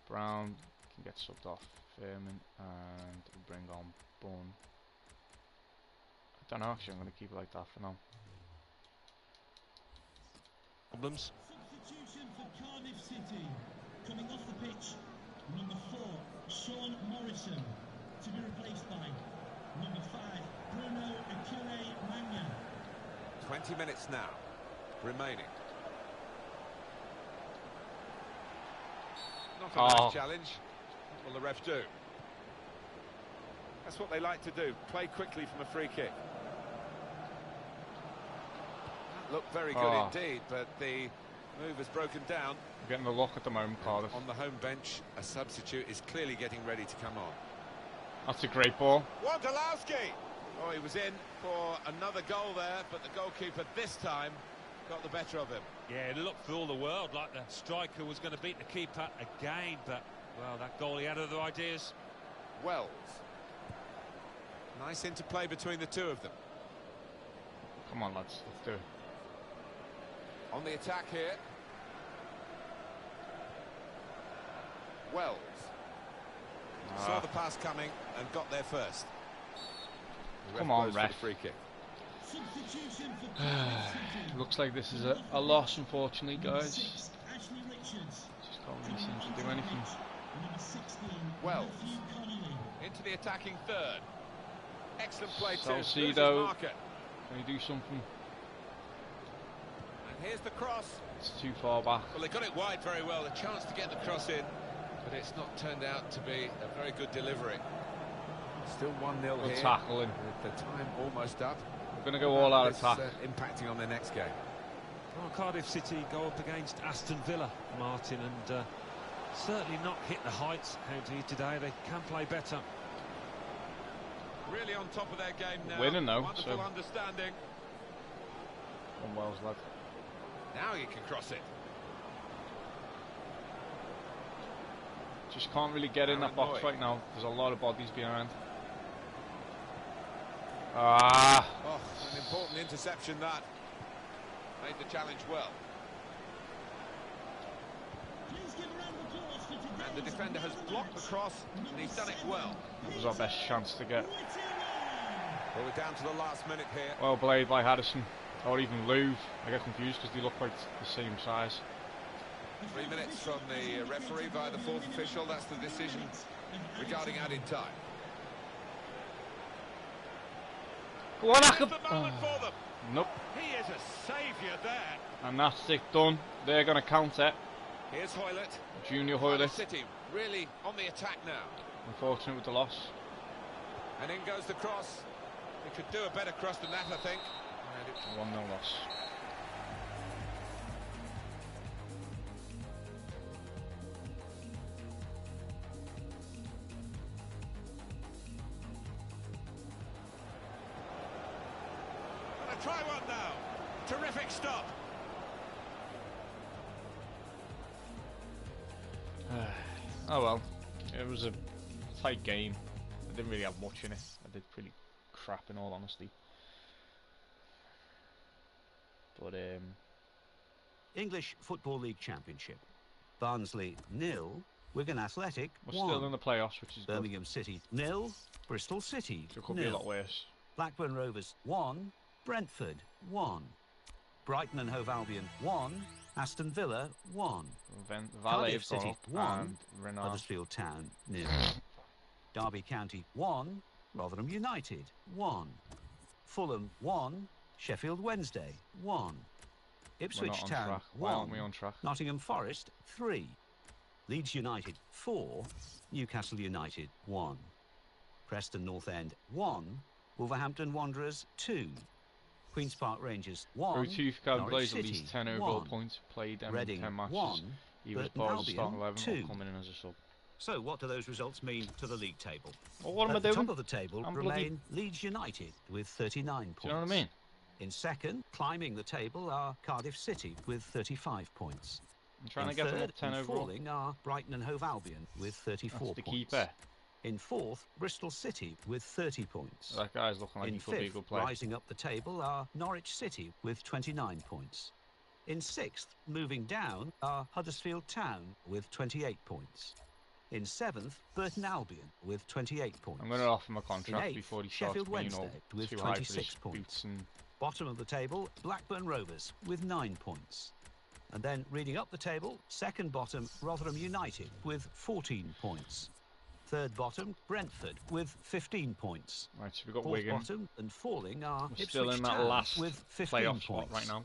Brown can get subbed off. Fairman, and we'll bring on Bone. I don't know, actually, I'm going to keep it like that for now. Problems. Substitution for Cardiff City. Coming off the pitch, number 4, Sean Morrison, to be replaced by number 5, Bruno Akure Manga. 20 minutes now remaining. Not a nice challenge. What will the ref do? That's what they like to do, play quickly from a free kick. That looked very good indeed, but the Move has broken down. We're getting the lock at the moment, Cardiff. On the home bench, a substitute is clearly getting ready to come on. That's a great ball. Wondolowski! Oh, he was in for another goal there, but the goalkeeper this time got the better of him. Yeah, it looked for all the world like the striker was going to beat the keeper again, but, well, that goalie had other ideas. Wells. Nice interplay between the two of them. Come on, lads, let's do it. On the attack here. Wells. Saw the pass coming and got there first. Come on, ref. Free kick. Substitution for Cardiff City. Looks like this is a loss, unfortunately, Number guys. 6, Ashley Richards. Just can't really seem to do anything. Number 16, Wells. Matthew Connolly. Into the attacking third. Excellent play too. Salcido. Marker. Can he do something? And here's the cross. It's too far back. Well, they got it wide very well. A chance to get the cross in, but it's not turned out to be a very good delivery. Still 1-0 Good here. tackling. With the time almost up. We're going to go all out It's, attack. impacting on their next game. Well, Cardiff City go up against Aston Villa, Martin, and certainly not hit the heights out here today. They can play better. Really on top of their game now. Winning though, Wonderful so. understanding. On Wells, lad. Now you can cross it. Just can't really get in that Aaron box Boyd. right now. There's a lot of bodies behind. Ah! Oh, an important interception that. Made the challenge well. Please give a round of applause for today's And the defender has blocked the cross, and he's done it well. That was our best chance to get. Well, we're down to the last minute here. Well played by Haddison. Or even Louvre. I get confused because they look like the same size. 3 minutes from the referee by the fourth official. That's the decision regarding added time. Go on, Here's Akab! the moment for them. Nope. He is a saviour there. And that's it done. They're going to counter. Here's Hoylett. Junior Cardiff Hoylett. City really on the attack now. Unfortunate with the loss. And in goes the cross. He could do a better cross than that, I think. 1-0 loss. Gonna try one now. Terrific stop. Oh well. It was a tight game. I didn't really have much in it. I did pretty crap in all honesty. But English Football League Championship. Barnsley 0, Wigan Athletic we're 1. still in the playoffs, which is good. Birmingham City 0, Bristol City So it could be a 0. lot worse. Blackburn Rovers 1, Brentford 1. Brighton and Hove Albion 1, Aston Villa 1. Valet Cardiff have gone City up 1, and Renard. Huddersfield Town 0. Derby County 1, Rotherham United 1. Fulham 1, Sheffield Wednesday 1. We're Ipswich not on Town track. Why 1, aren't we on track? Nottingham Forest 3. Leeds United 4, Newcastle United 1. Preston North End 1, Wolverhampton Wanderers 2. Queen's Park Rangers 1, Retief can Norwich plays at City least 10 overall 1. points, played Reading 10 matches. 1, He was Burton part of the Albion starting 11 2. or coming in as a sub. So what do those results mean to the league table? Well, what am I At the doing? top of the table I'm bloody- remain Leeds United with 39 points. Do you know what I mean? In second, climbing the table, are Cardiff City with 35 points. I'm trying In to get them third up 10 and overall. falling are Brighton and Hove Albion with 34 That's the points. keeper. In fourth, Bristol City with 30 points. That guy's looking like In he could be a fifth, good player. rising up the table, are Norwich City with 29 points. In sixth, moving down, are Huddersfield Town with 28 points. In seventh, Burton Albion with 28 points. I'm going to offer him a contract eighth, before he starts Sheffield being all Wednesday with too high for his 26 points. boots and Bottom of the table, Blackburn Rovers with 9 points. And then reading up the table, second bottom, Rotherham United with 14 points. Third bottom, Brentford with 15 points. right. So we've got Fourth Wigan. bottom and falling are We're still Ipswich in that Town last with 15 playoff points. spot right now.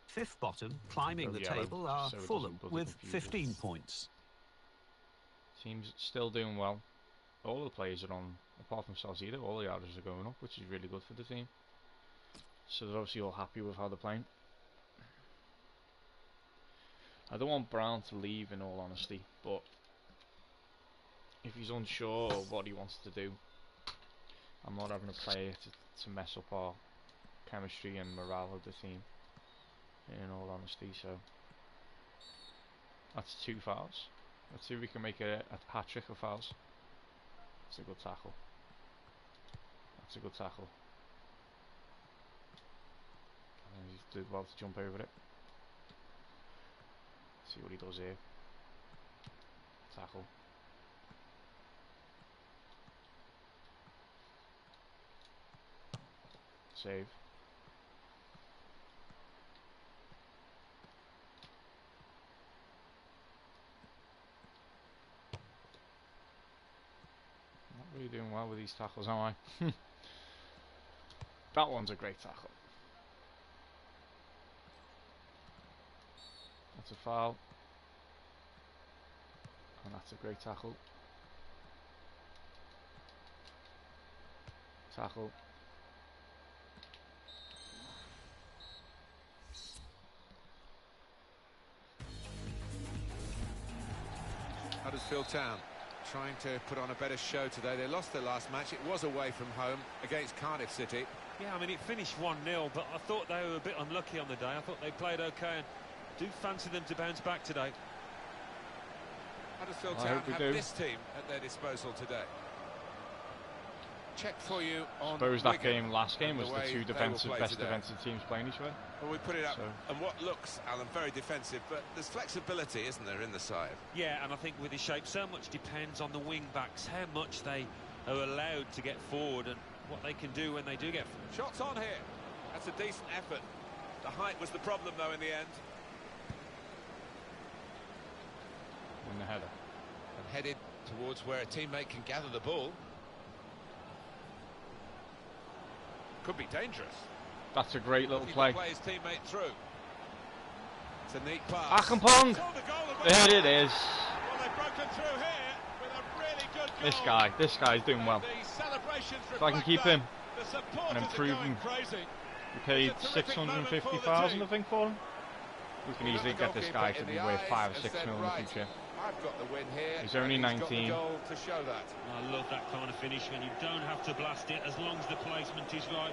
Fifth bottom, climbing Go the yellow, table, are so it doesn't Fulham bloody with confuse us. 15 points. Team's still doing well. All the players are on, apart from Salcido, all the averages are going up, which is really good for the team. So they're obviously all happy with how they're playing. I don't want Brown to leave, in all honesty, but if he's unsure of what he wants to do, I'm not having a player to mess up our chemistry and morale of the team, in all honesty. So that's 2 fouls. Let's see if we can make a hat-trick of fouls. That's a good tackle. That's a good tackle. And he's did well to jump over it. See what he does here. Tackle. Save. Not really doing well with these tackles, am I? That one's a great tackle. That's a foul. And that's a great tackle. Tackle. Huddersfield Town trying to put on a better show today. They lost their last match. It was away from home against Cardiff City. Yeah, I mean, it finished 1-0, but I thought they were a bit unlucky on the day. I thought they played okay, and do fancy them to bounce back today. Huddersfield Town have this team at their disposal today. Check for you on Suppose that Wigan last game was and the way two they will defensive, play best today. defensive teams playing each other. Well, we put it up, So- and what looks, Alan, very defensive, but there's flexibility, isn't there, in the side? Yeah, and I think with his shape, so much depends on the wing-backs, how much they are allowed to get forward and what they can do when they do get forward. Shots on here. That's a decent effort. The height was the problem, though, in the end. Win the header. And headed towards where a teammate can gather the ball. Could be dangerous. That's a great little He play. can play his teammate through. It's a neat pass. Akampong! Scored the goal as well. There it is. Well, they've broken through here with a really good goal. This guy's doing well. The celebrations If I can reflect keep that. him The supporters and are improve going him. crazy. We paid It's a terrific moment for the 650,000, I team. think, for him. We can We've got easily the get this guy goalkeeper to in be the worth eyes 5 or and 6 said, mil in the right, future. I've got the win here. He's only and 19. Got the goal to show that. I love that kind of finish when you don't have to blast it as long as the placement is right.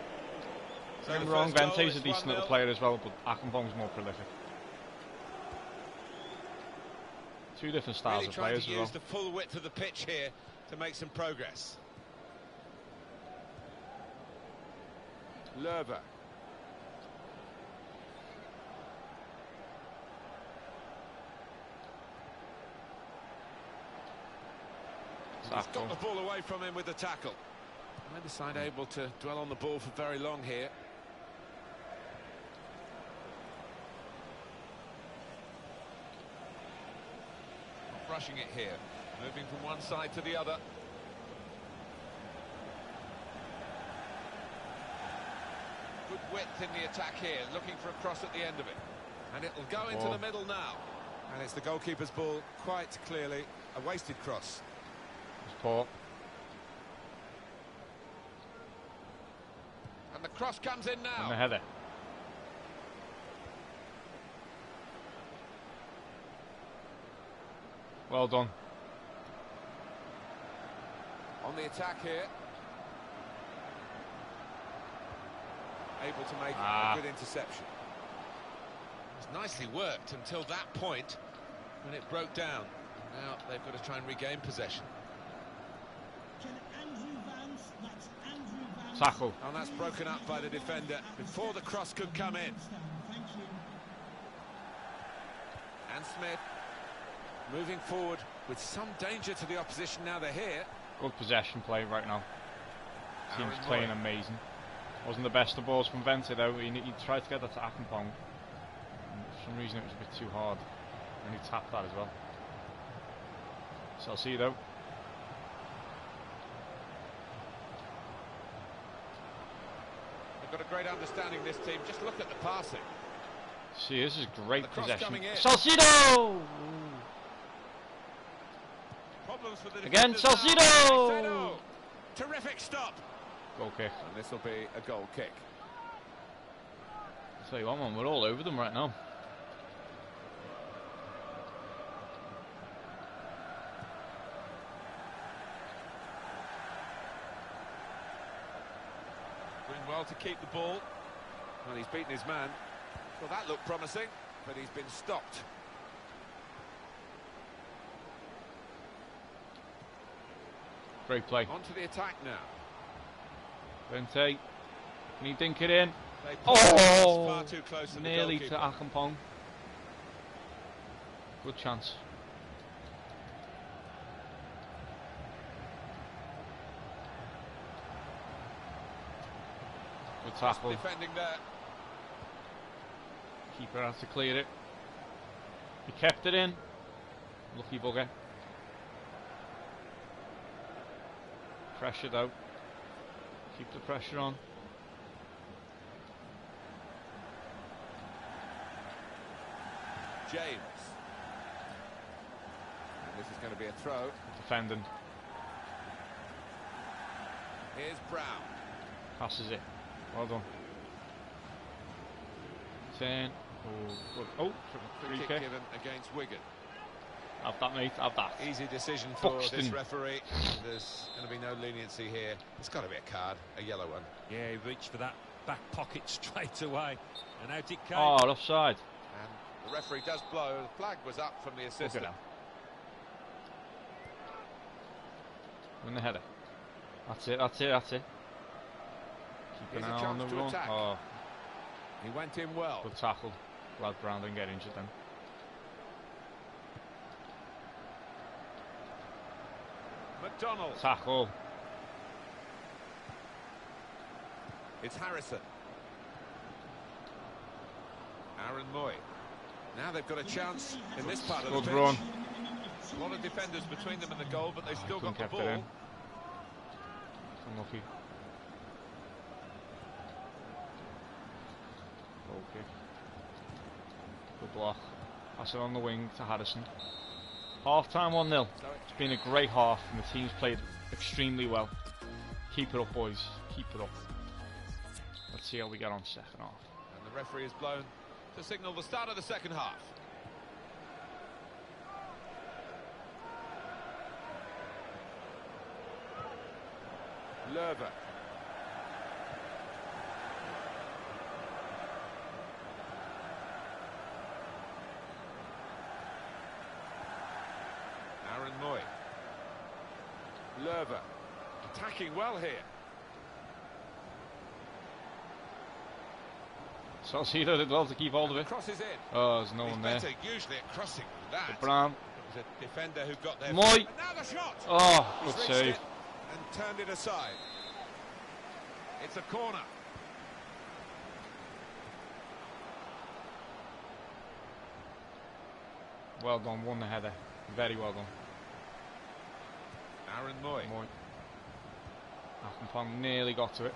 So Don't get the me wrong, first goal Vente's a is decent little 1-0. player as well, but Akampong's more prolific. Two different styles Really of trying players to as well. use the full width of the pitch here to make some progress. Lerver. He's got Tackle. the ball away from him with the tackle. Neither side able to dwell on the ball for very long here. Not rushing it here. Moving from one side to the other. Good width in the attack here, looking for a cross at the end of it. And it'll go into the middle now. And it's the goalkeeper's ball, quite clearly a wasted cross. It's poor. And the cross comes in now. And the header. Well done. On the attack here. Able to make a good interception. It was nicely worked until that point when it broke down. Now they've got to try and regain possession. Can Andrew Vance, that's Andrew Vance. Tackle. And that's broken up by the defender before the cross could come in. Thank you. And Smith moving forward with some danger to the opposition now they're here. Good possession play right now. Team's Aaron playing Moy. amazing. Wasn't the best of balls from Vente though. He tried to get that to Akampong. And for some reason it was a bit too hard. And he tapped that as well. So I'll see though. They've got a great understanding, this team. Just look at the passing. See, this is great The cross possession. coming in. Salcido! Problems for the Again, defenders now. Salcido! Salcido! Terrific stop. Goal kick. And this will be a goal kick. I'll tell you what, man, we're all over them right now. well to keep the ball. Well, he's beaten his man. Well, that looked promising, but he's been stopped. Great play. On to the attack now. Vente. Can he dink it in? They put it Oh! far too close to the Nearly to goalkeeper. Akampong. Good chance. Good tackle. Defending there. Keeper has to clear it. He kept it in. Lucky bugger. Pressure though. Keep the pressure on. James. And this is going to be a throw. Defending. Here's Brown. Passes it. Well done. Turn. Oh, good. Oh, free Kick kick. given against Wigan. Have that, mate. Have that. Easy decision for this Buxton. referee. There's going to be no leniency here. It's got to be a card, a yellow one. Yeah, he reached for that back pocket straight away, and out it came. Oh, offside. And the referee does blow. The flag was up from the Look assistant. at him. Win the header. That's it, that's it, that's it. Keep an Here's a eye on the chance to run. attack. Oh, He went in well. good tackle. Glad Brown didn't get injured then. McDonald. Tackle. It's Harrison. Aaron Moy. Now they've got a chance in this part of the Good pitch. run. A lot of defenders between them and the goal, but they've still got Couldn't the kept it ball. in. Unlucky. Goal kick. Good block. Pass it on the wing to Harrison. Half time 1-0. So It's been a great half and the team's played extremely well. Keep it up, boys. Keep it up. Let's see how we get on second half. and the referee is blown to signal the start of the second half. Lerver. Aaron Moy. Lerver. Attacking well here. Salcido did well to keep hold of it. Crosses in. Oh, there's no He's one there. better usually at crossing than that. Brown. It was a defender who got there. Moy. And now the shot. Oh, He's good reached save. it and turned it aside. It's a corner. Well done, won the header. Very well done. Aaron Moy. Moy. Akampong nearly got to it.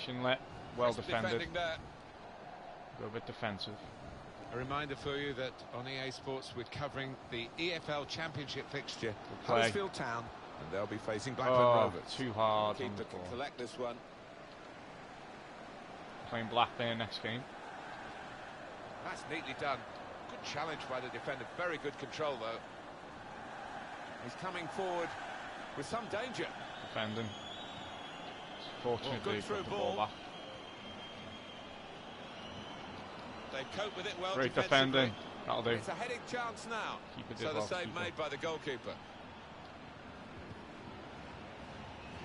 Shinlet, well Crisp defended. defending there. Go a bit defensive. A reminder for you that on EA Sports we're covering the EFL Championship fixture. play. Huddersfield Town, and they'll be facing Blackburn Oh, Rovers. too hard on Keeper the can ball. collect this one. Playing Blackburn next game. That's neatly done. Good challenge by the defender. Very good control though. He's coming forward with some danger. Defending. Fortunately, good he through got the ball ball. back. They cope with it well. Great defensively. defending. That'll do. It's a heading chance now. Keeper did So the well to save keep made it. by the goalkeeper.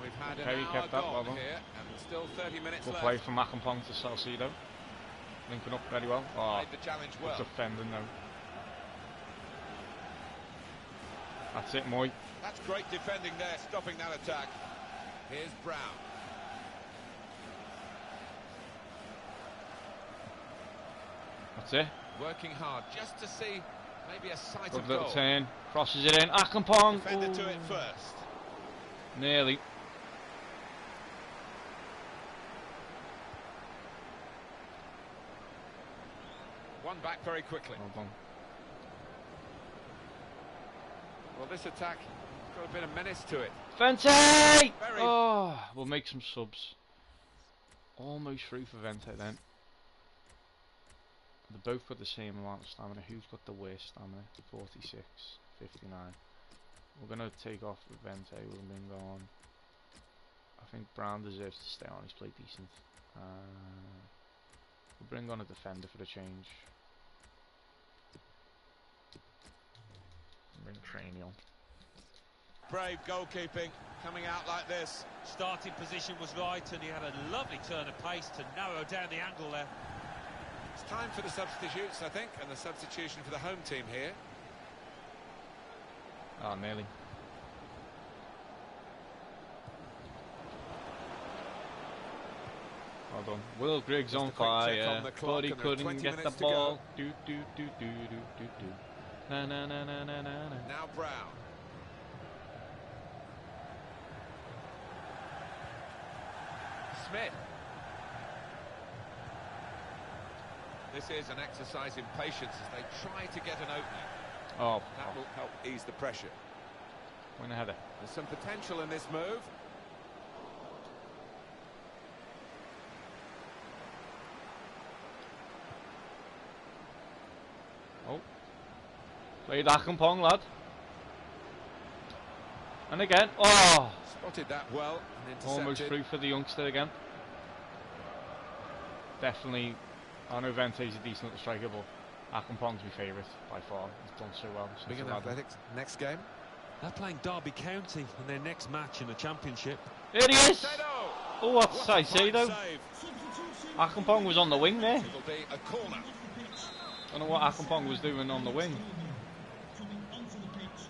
We've had Okay, he an hour kept that, well gone done. here, and still 30 minutes Good left. play from Akampong to Salcido. Linking up very well. Oh, Made the challenge good well. defending though. That's it, Moy. That's great defending there, stopping that attack. Here's Brown. That's it. Working hard just to see maybe a sight Good of little goal. turn. Crosses it in. Akampong. Defender to it Ooh. first. Nearly. One back very quickly. Well done. Well, this attack got a bit of menace to it. Vente! Very- Oh, we'll make some subs. Almost through for Vente then. They both got the same amount of stamina. Who's got the worst stamina? 46, 59. We're going to take off Vente. We'll bring on I think Brown deserves to stay on. He's played decent. We'll bring on a defender for the change. Bring Craney on. Brave goalkeeping coming out like this. Starting position was right, and he had a lovely turn of pace to narrow down the angle there. It's time for the substitutes, I think, and the substitution for the home team here. Oh, nearly. Well done. Will Griggs Just on a quick check fire, on the clock, but he and there are couldn't 20 get the minutes to ball. go. Do do do do do do do. Na na na na na na na. Now Brown. Smith. This is an exercise in patience as they try to get an opening. Oh, That will help ease the pressure. win a header. There's some potential in this move. Oh, played Akampong, lad. And again, oh, Spotted that well and intercepted. almost through for the youngster again. Definitely, I know Vente's a decent little striker, but Akampong's my favourite by far. He's done so well. since Wigan the ladder. Athletics next game. They're playing Derby County in their next match in the Championship. There he is! Sado! Oh, what's What a I say fine though? save. Substitution. Akampong was on the wing there. It'll be a corner. Off the pitch. I don't know what Akampong was doing on the wing. Coming onto the pitch,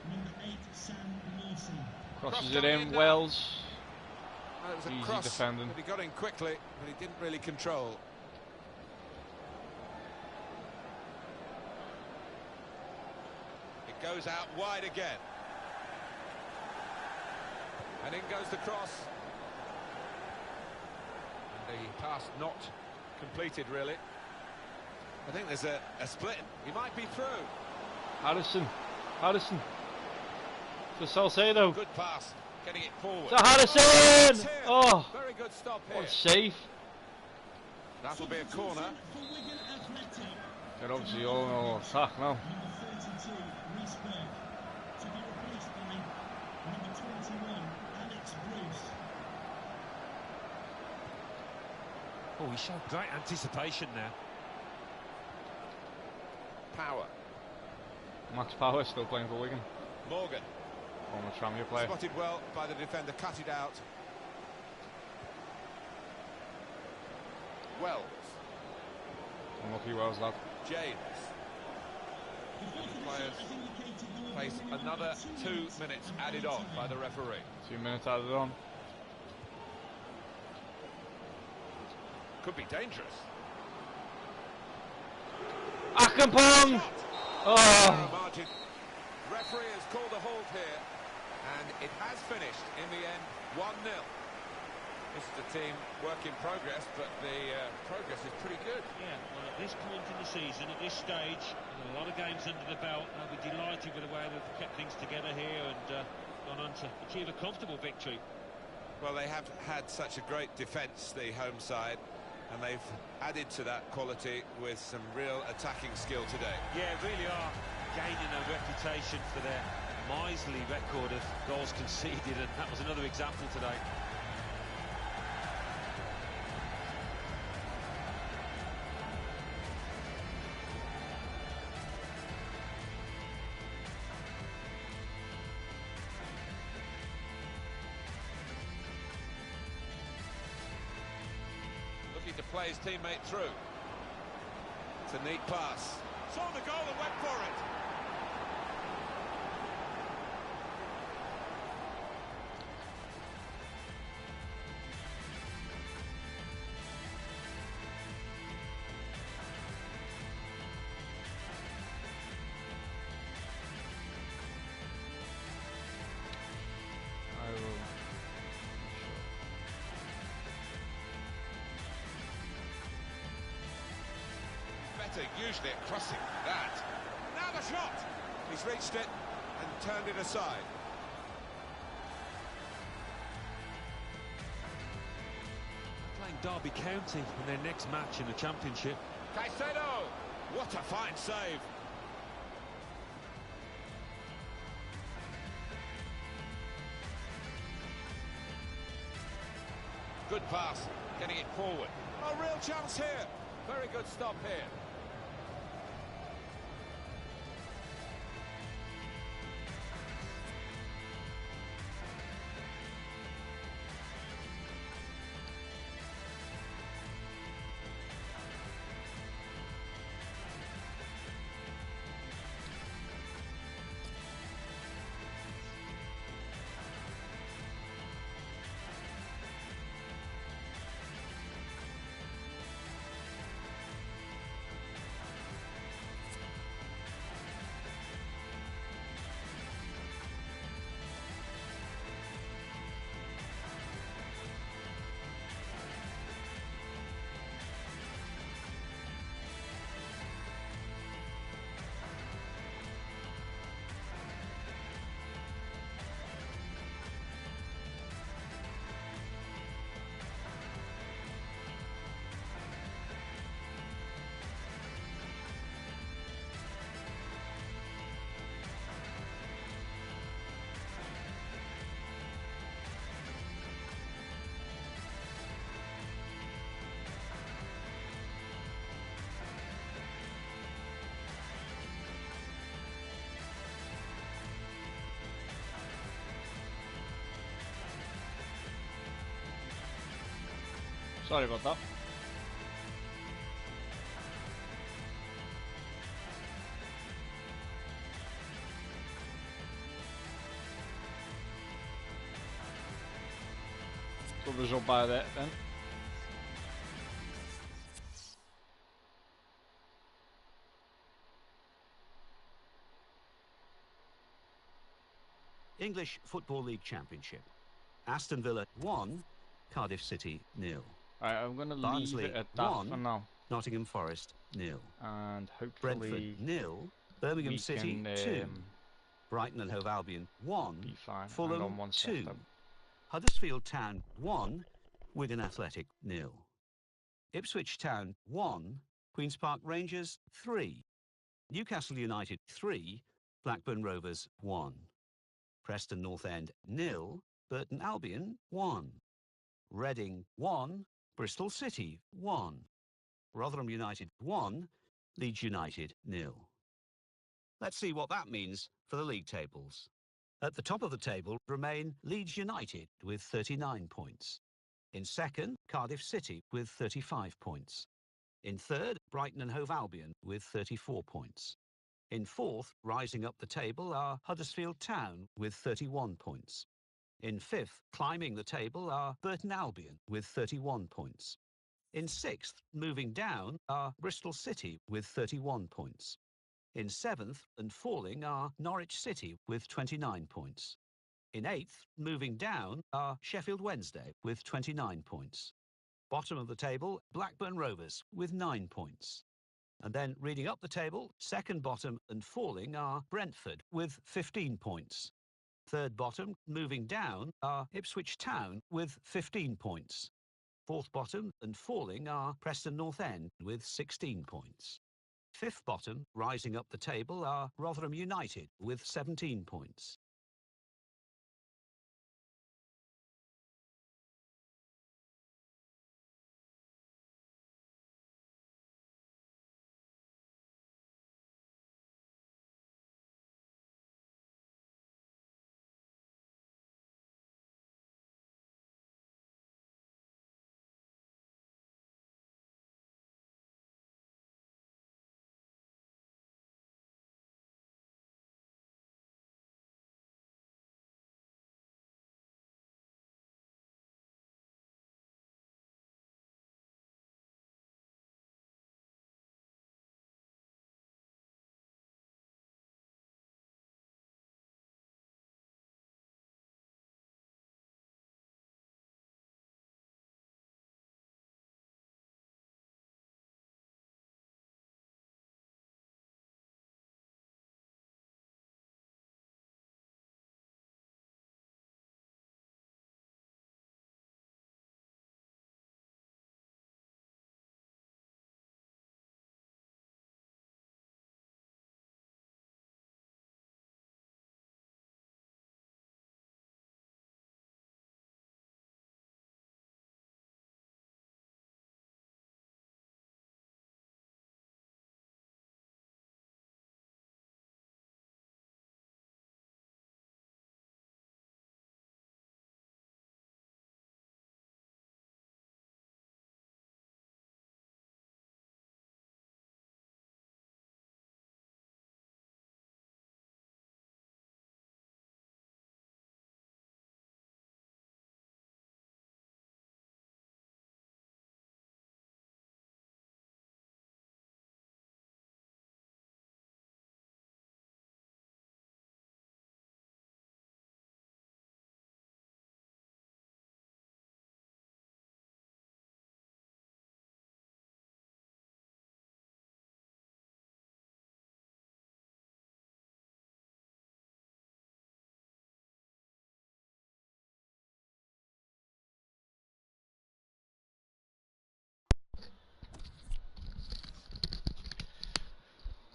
number 8, Sam Lawson. Crosses Crossed it on in, now. Wells. Well, it was a Easy cross, defending. but he got in quickly, but he didn't really control. It goes out wide again. And in goes the cross. And the pass not completed, really. I think there's a split. He might be through. Harrison. To Salcedo. Good pass, getting it forward. To Harrison! Here. Oh, Very good stop here. what a save. That'll be a corner. For Wigan Athletic, They're obviously all on attack now. number 32, Reece Burke. To be replaced by number 21, Alex Bruce. Oh, he showed great anticipation there. Power. Max Power still playing for Wigan. Morgan. Former Tranmere player. Spotted well by the defender, cut it out. Wells. Unlucky Wells, lad. James. Players face another 2 minutes added on by the referee. 2 minutes added on. Could be dangerous. Akampong! Shot. Oh, Narrow margin. Referee has called a halt here, and it has finished in the end 1-0. This is a team work in progress, but the progress is pretty good. Yeah, well, at this point in the season, at this stage, with a lot of games under the belt, I'll be delighted with the way they've kept things together here and gone on to achieve a comfortable victory. Well, they have had such a great defence, the home side, and they've added to that quality with some real attacking skill today. Yeah, really are gaining a reputation for their miserly record of goals conceded, and that was another example today. Looking to play his teammate through. It's a neat pass. Saw the goal and went for it. I will. Better usually at crossing that. Now the shot! He's reached it and turned it aside. Playing Derby County in their next match in the Championship. Caicedo! What a fine save! Good pass, getting it forward. Oh, real chance here. Very good stop here. Sorry about that. Good result by that then. English Football League Championship. Aston Villa 1, Cardiff City 0. Right, I'm going to leave Barnsley it at that 1, for now. Nottingham Forest 0. And Brentford hopefully 0, Birmingham we City can 2. Brighton and Hove Albion 1, be fine. Hang Fulham on one 2. second. Huddersfield Town 1, Wigan Athletic 0. Ipswich Town 1, Queen's Park Rangers 3. Newcastle United 3, Blackburn Rovers 1. Preston North End 0, Burton Albion 1. Reading 1, Bristol City 1. Rotherham United 1, Leeds United 0. Let's see what that means for the league tables. At the top of the table remain Leeds United with 39 points. In second, Cardiff City with 35 points. In third, Brighton and Hove Albion with 34 points. In fourth, rising up the table, are Huddersfield Town with 31 points. In fifth, climbing the table, are Burton Albion with 31 points. In sixth, moving down, are Bristol City with 31 points. In seventh and falling are Norwich City with 29 points. In eighth, moving down, are Sheffield Wednesday with 29 points. Bottom of the table, Blackburn Rovers with 9 points. And then reading up the table, second bottom and falling are Brentford with 15 points. Third bottom, moving down, are Ipswich Town with 15 points. Fourth bottom and falling are Preston North End with 16 points. Fifth bottom, rising up the table, are Rotherham United with 17 points.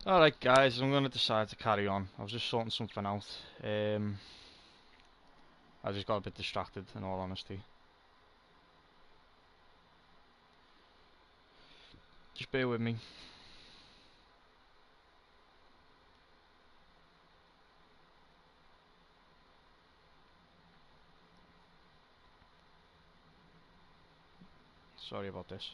Alright guys, I'm going to decide to carry on. I was just sorting something out. I just got a bit distracted in all honesty. Just bear with me. Sorry about this.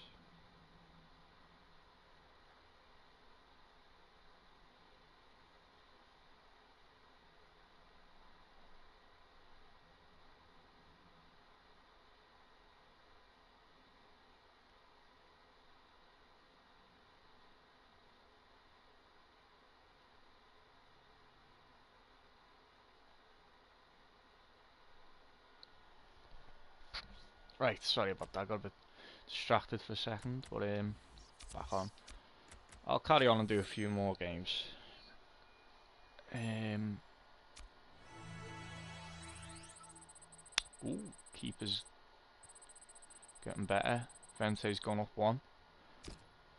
Right, sorry about that. I got a bit distracted for a second, but back on. I'll carry on and do a few more games. Ooh, keeper's getting better. Vente's gone up one.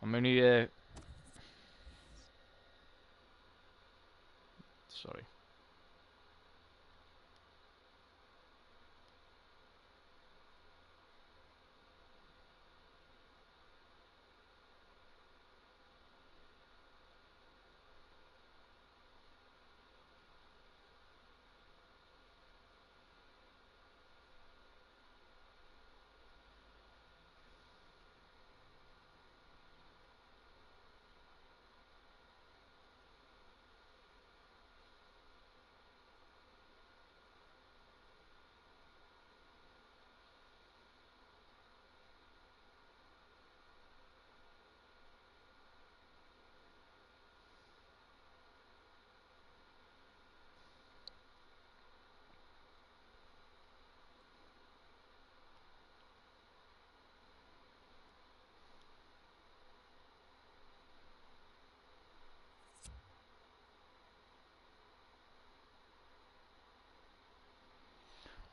I'm only sorry.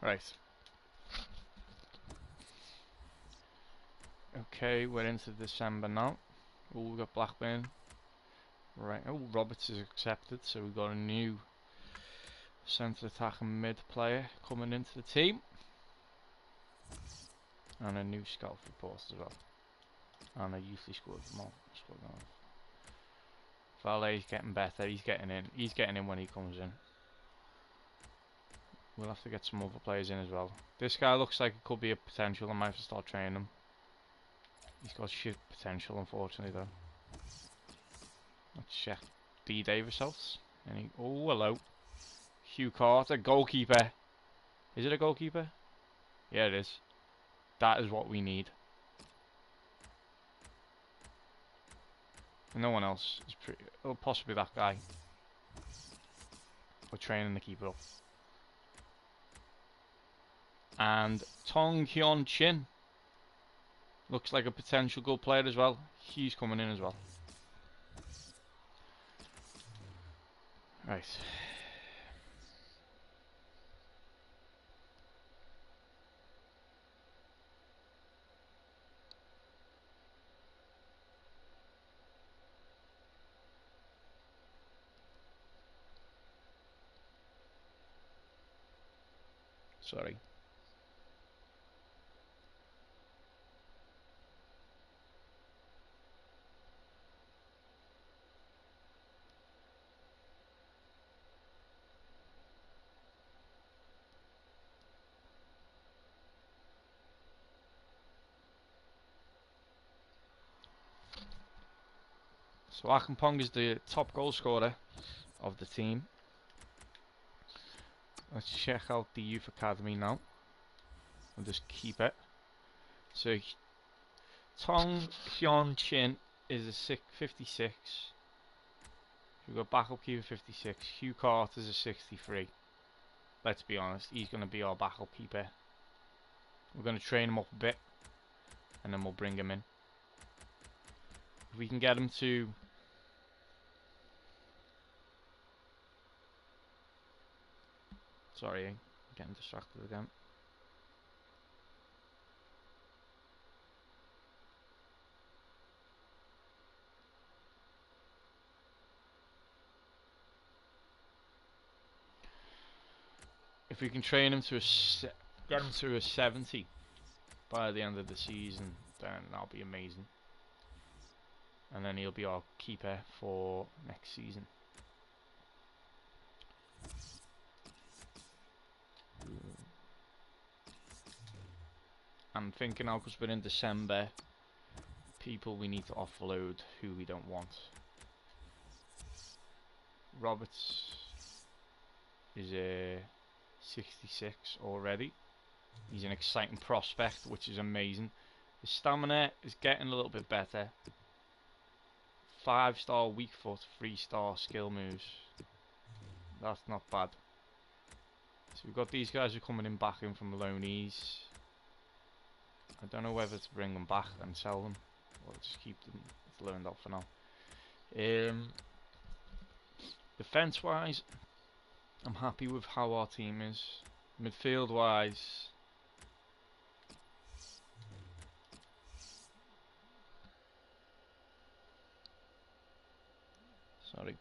Right. Okay, we're into December now. Oh, we got Blackburn. Right. Oh, Roberts is accepted, so we've got a new centre attack and mid player coming into the team. And a new scout report as well. And a youthly squad. Valet's getting better. He's getting in. He's getting in when he comes in. We'll have to get some other players in as well. This guy looks like it could be a potential. I might have to start training him. He's got shit potential, unfortunately, though. Let's check D. Davis out. Oh, hello. Hugh Carter, goalkeeper. Is it a goalkeeper? Yeah, it is. That is what we need. And no one else is pretty. Oh, possibly that guy. We're training to keep it up. And Tong Hyun Chin looks like a potential good player as well. He's coming in as well. Right. Sorry. So Akampong is the top goal scorer of the team. Let's check out the youth academy now. We'll just keep it. So Tong Hyun Chin is a 56. We've got backup keeper 56. Hugh Carter's a 63. Let's be honest, he's going to be our backup keeper. We're going to train him up a bit, and then we'll bring him in. If we can get him to... Sorry, I'm getting distracted again. if we can train him to get him to a 70 by the end of the season, then that'll be amazing. And then he'll be our keeper for next season. I'm thinking now, because we're in December, people we need to offload who we don't want. Roberts is a 66 already. He's an exciting prospect, which is amazing. His stamina is getting a little bit better. 5-star weak foot, 3-star skill moves. That's not bad. So we've got these guys who are coming in back in from the loanees. I don't know whether to bring them back and sell them, or just keep them loaned out for now. Defence wise, I'm happy with how our team is. Midfield wise, sorry.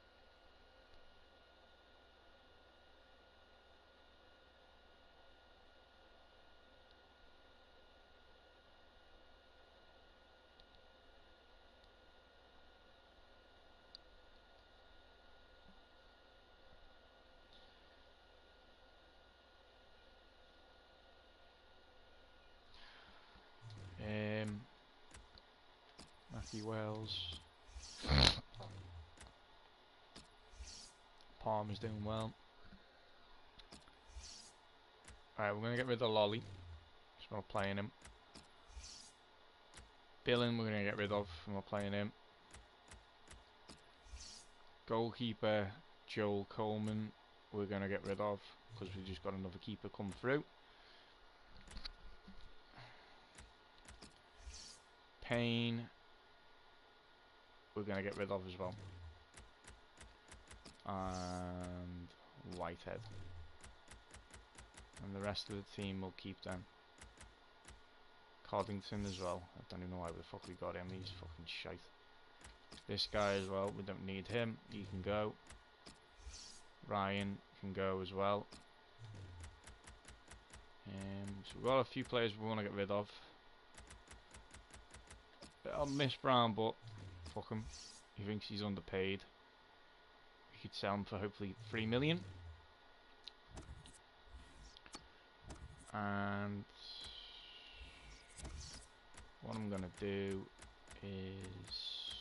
Matthew Wells. Palmer's doing well. Alright, we're going to get rid of Lolly. Just not playing him. Billing we're going to get rid of. We're not playing him. Goalkeeper Joel Coleman we're going to get rid of, because we just got another keeper come through. Payne we're going to get rid of as well. And Whitehead. And the rest of the team will keep them. Coddington as well. I don't even know why the fuck we got him. He's fucking shite. This guy as well. We don't need him. He can go. Ryan can go as well. So we've got a few players we want to get rid of. I'll miss Brown, but fuck him. He thinks he's underpaid. We could sell him for hopefully 3 million. And what I'm gonna do is,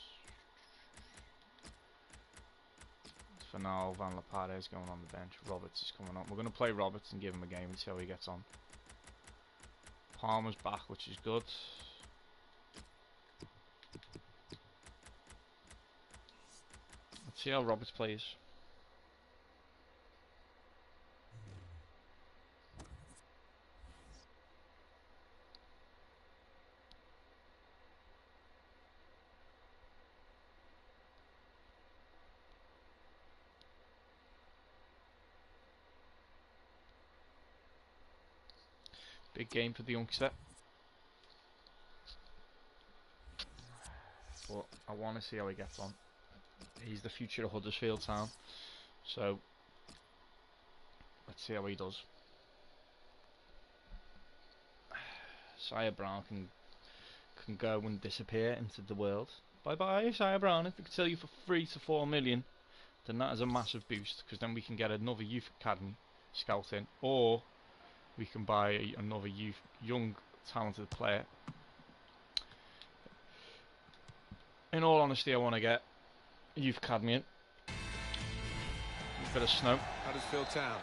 for now, Van Lapade is going on the bench. Roberts is coming on. We're gonna play Roberts and give him a game and see how he gets on. Palmer's back, which is good. Let's see how Roberts plays. Big game for the youngster. But I want to see how he gets on. He's the future of Huddersfield Town. So let's see how he does. Sire Brown can go and disappear into the world. Bye bye, Sire Brown. If we could sell you for 3 to 4 million, then that is a massive boost, because then we can get another youth academy scout in, or we can buy another young talented player. In all honesty, I want to get a youth academy in. A bit of snow. Huddersfield Town,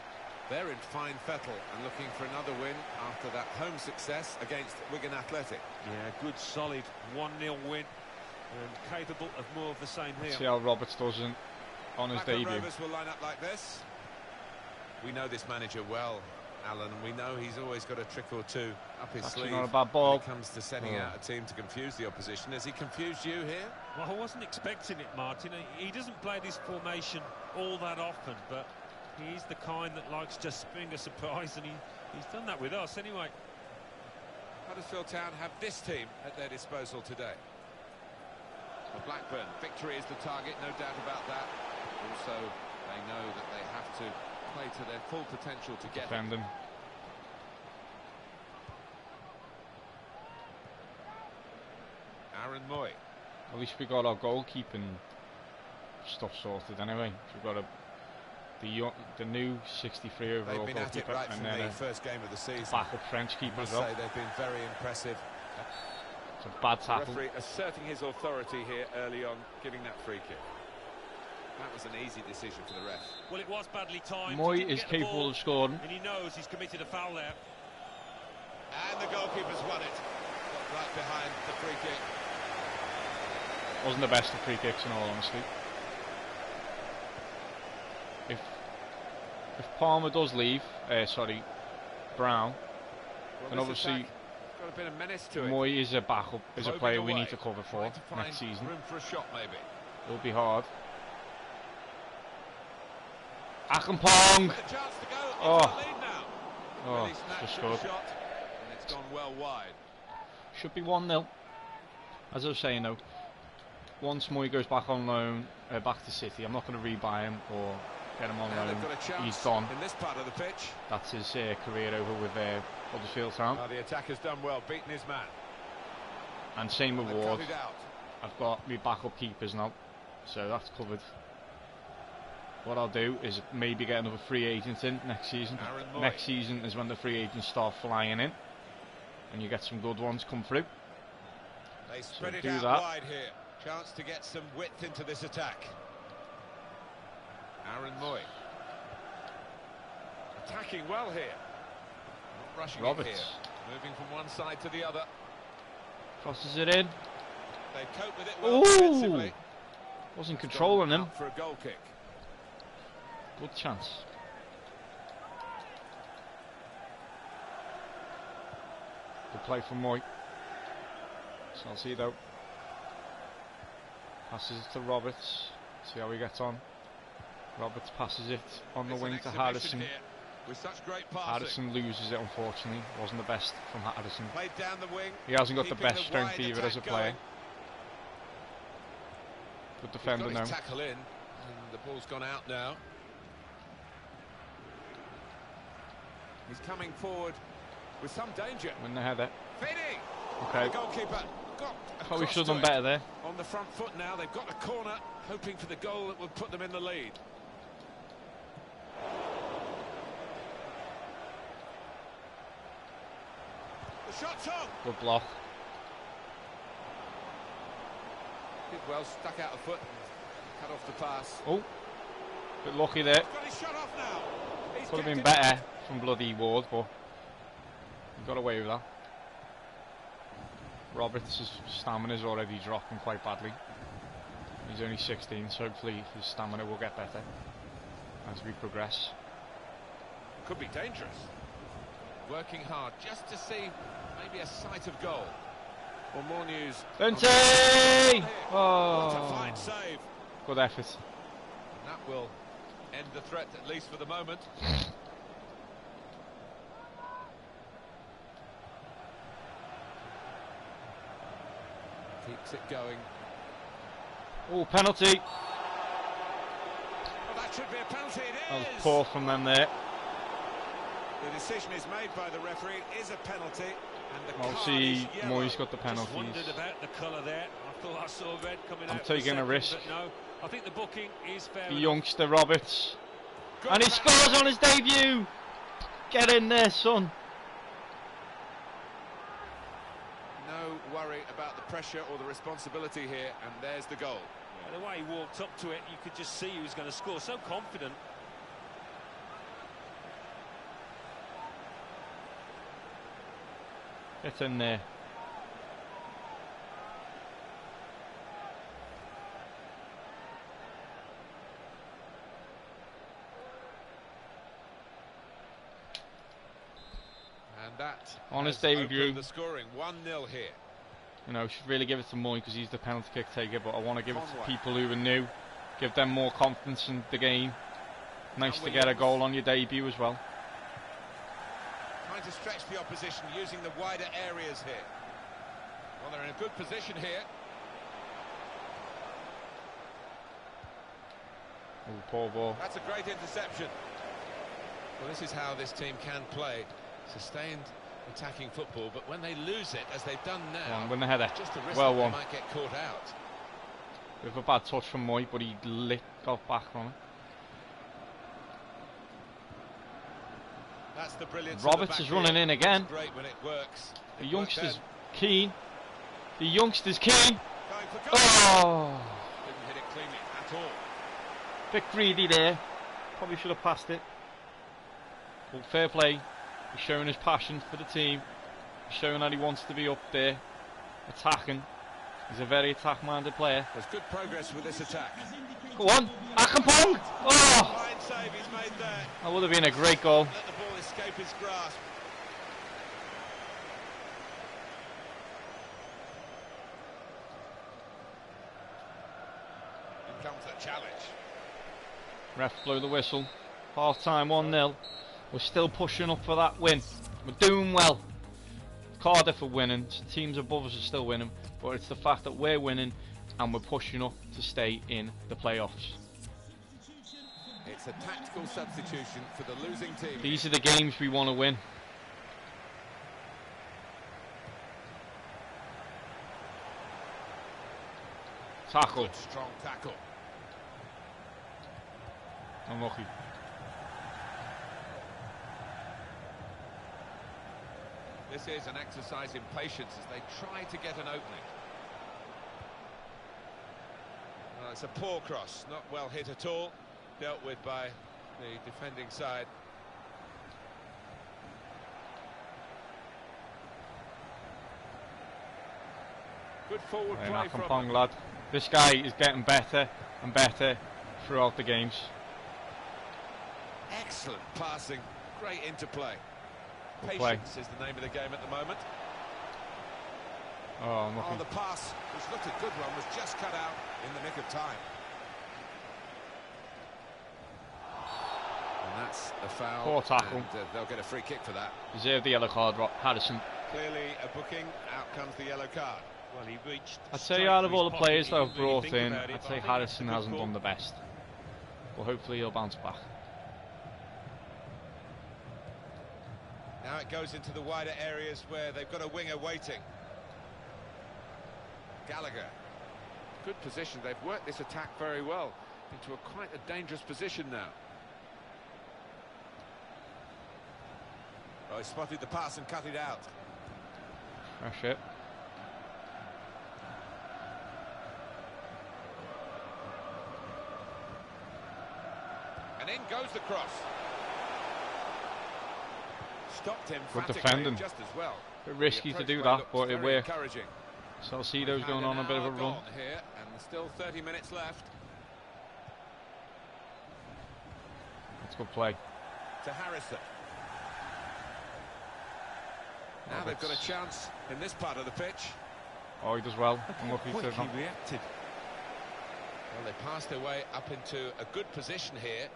they're in fine fettle and looking for another win after that home success against Wigan Athletic. Yeah, good solid 1-0 win, and capable of more of the same here. See how Roberts does on his Blackburn debut. Rovers will line up like this. We know this manager well, Alan, and we know he's always got a trick or two up his Actually sleeve not a bad ball. when it comes to setting out a team to confuse the opposition. Has he confused you here? Well, I wasn't expecting it, Martin. He doesn't play this formation all that often, but he is the kind that likes to spring a surprise, and he's done that with us anyway. Huddersfield Town have this team at their disposal today. For Blackburn, victory is the target, no doubt about that. Also, they know that they have to play to their full potential to get it. Defend them. Aaron Moy. At least we got our goalkeeping stuff sorted anyway. We've got the new 63 overall They've been at it goalkeeper, right and from then the a first game of the season. backup French keeper I as must well. say they've been very impressive. It's a bad The tackle. referee asserting his authority here early on, giving that free kick. That was an easy decision for the ref. Well, it was badly timed. Moy He didn't is get the capable ball, of scoring. and he knows he's committed a foul there. And the goalkeeper's won it. Got right behind the free kick. Wasn't the best of free kicks in all honesty. If Palmer does leave, Brown, Well, and this obviously attack got a bit of menace to it. Moy is a backup, is a Probing player we away, need to cover for trying to find next season. Room for a shot, maybe. It'll be hard. Akampong! With a chance to go into Oh. the lead now. Oh, Really it's snatched just at the good. shot, and it's gone well wide. Should be 1-0. As I was saying though, once Moy goes back on loan, back to City, I'm not going to rebuy him or get him on Now loan. they've got a chance He's gone. in this part of the pitch. That's his career over with Huddersfield Town. The attacker's done well, beaten his man. And same with They've Ward. cut it out. I've got my backup keepers now, so that's covered. What I'll do is maybe get another free agent in next season. Aaron Moy. Next season is when the free agents start flying in, and you get some good ones come through. They spread it do out that. wide here. Chance to get some width into this attack. Aaron Moy. Attacking well here. Not rushing it Roberts. here. Moving from one side to the other. Crosses it in. They cope with it well Ooh! defensively. Wasn't It's controlling gone him. out for a goal kick. Good chance. Good play from Moy. Salcido. Passes it to Roberts. See how he gets on. Roberts passes it on the It's an wing to exhibition Harrison. here with such great passing. Harrison loses it, unfortunately. Wasn't the best from Harrison. Played down the wing. He hasn't got the keeping best strength wide either as a attack player. going. Good He's defender got now. his tackle in, and the ball's gone out now. He's coming forward with some danger. Win the header. Feeding. Okay. The goalkeeper got Probably across should have to done it. better there. On the front foot now, they've got a corner, hoping for the goal that would put them in the lead. The shot's on. Good block. Did well, stuck out a foot and cut off the pass. Oh, bit lucky there. Got his shot off now. He's Could have kept been it better up. from bloody Ward, but he got away with that. Roberts' stamina's already dropping quite badly. He's only 16, so hopefully his stamina will get better as we progress. Could be dangerous. Working hard just to see maybe a sight of goal. Or more news. Vente! What a Oh, fine save. good effort. And that will end the threat, at least for the moment. Keeps it going. Oh, penalty. Well, that should be a penalty. That was It is. poor from them there. The decision is made by the referee. It is a penalty. And the Well, card see, is yellow. Moy's got the Just penalties. wondered about the colour there. I thought I saw red coming I'm out. for taking a second, risk. But no, I think the booking is fair. The enough. youngster Roberts. Good And he pass. scores on his debut! Get in there, son. No worry about the pressure or the responsibility here, and there's the goal. Yeah, the way he walked up to it, you could just see he was going to score. So confident. Get in there. And that On his has debut. opened the scoring. 1-0 here. You know, should really give it to Moy because he's the penalty kick taker, but I want to give it to Conway. people who are new. Give them more confidence in the game. Nice Now to get a Williams. goal on your debut as well. Trying to stretch the opposition using the wider areas here. Well, they're in a good position here. Oh, poor ball. That's a great interception. Well, this is how this team can play. Sustained attacking football, but when they lose it, as they've done now, Win the header. just a risk Well that won. they might get caught out. Bit of a bad touch from Moy, but he got back on it. That's the brilliance. Roberts is running in again. It's great when it works. The youngster's keen. The youngster's keen. Going for goal. Oh! Didn't hit it cleanly at all. Bit greedy there. Probably should have passed it. But fair play. He's showing his passion for the team. He's showing that he wants to be up there, attacking. He's a very attack-minded player. There's good progress with this attack. Go on, Akampong! Oh! Fine save he's made there. That would have been a great goal. Let the ball escape his grasp. Here comes the challenge. Ref blow the whistle. Half time 1-0. We're still pushing up for that win. We're doing well. Cardiff are winning. Teams above us are still winning. But it's the fact that we're winning and we're pushing up to stay in the playoffs. It's a tactical substitution for the losing team. These are the games we want to win. Tackle. Good, strong tackle. Unlucky. This is an exercise in patience as they try to get an opening. Well, it's a poor cross, not well hit at all. Dealt with by the defending side. Good forward play from Akampong, lad. This guy is getting better and better throughout the games. Excellent passing, great interplay. Good Patience play. is the name of the game at the moment. Oh, Oh, unlucky. the pass, which looked a good one, was just cut out in the nick of time. And that's a foul. Poor tackle. And, they'll get a free kick for that. Deserved the yellow card, Harrison. Clearly a booking. Out comes the yellow card. Well, he reached. I'd say straight out for of his all the pocket. players He that I've didn't really brought think in, about it, I'd but say I think Harrison it's a good hasn't call. done the best. But hopefully he'll bounce back. Now it goes into the wider areas where they've got a winger waiting. Gallagher. Good position. They've worked this attack very well into quite a dangerous position now. Oh, he spotted the pass and cut it out. Fresh hit. And in goes the cross. Stopped him Good emphatically defending. just as well. Bit risky The to do approach play that, but looks it very worked. encouraging. Salcedo's We've going had on a bit of a hour run. gone here, and there's still 30 minutes left. That's good play. To Harrison. Now they've got a chance in this part of the pitch. Oh, he does well. Unlucky Quick to he not. reacted. Well, they passed their way up into a good position here,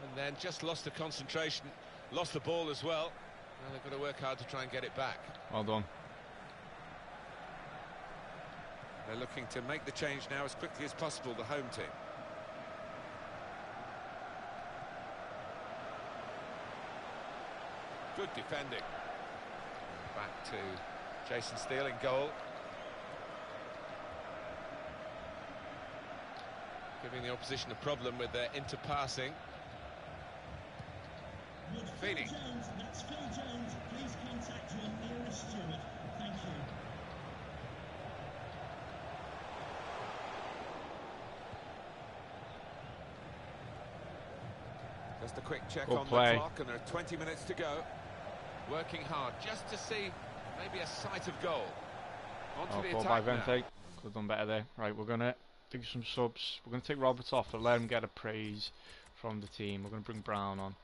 and then just lost the concentration, lost the ball as well. Now they've got to work hard to try and get it back. Well done. They're looking to make the change now as quickly as possible, the home team. Good defending. Back to Jason Steele in goal. Giving the opposition a problem with their interpassing. Feeney. Jones, that's Phil Jones. Please contact your nearest steward. Thank you. Just a quick check Good on play. the clock, and there are 20 minutes to go. Working hard just to see maybe a sight of goal. Onto the Ball by attack now. Vente. Could have done better there. Right, we're going to do some subs. We're going to take Roberts off and let him get a praise from the team. We're going to bring Brown on.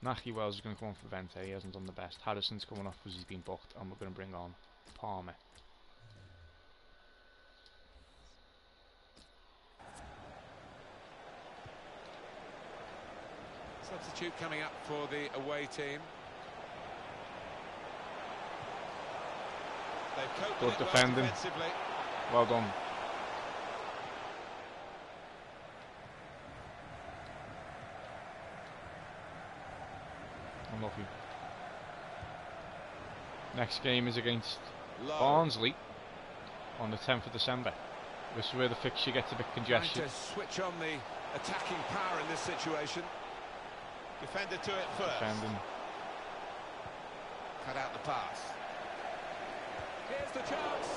Naki Wells is going to come on for Vente. He hasn't done the best. Harrison's coming off because he's been booked. And we're going to bring on Palmer. Substitute coming up for the away team. They've coped Good with it well defending. defensively. Well done. Unlucky. Next game is against Low. Barnsley on the 10th of December. This is where the fixture gets a bit congested. Trying to switch on the attacking power in this situation. Defender to it first. Defending. Cut out the pass. Here's the chance.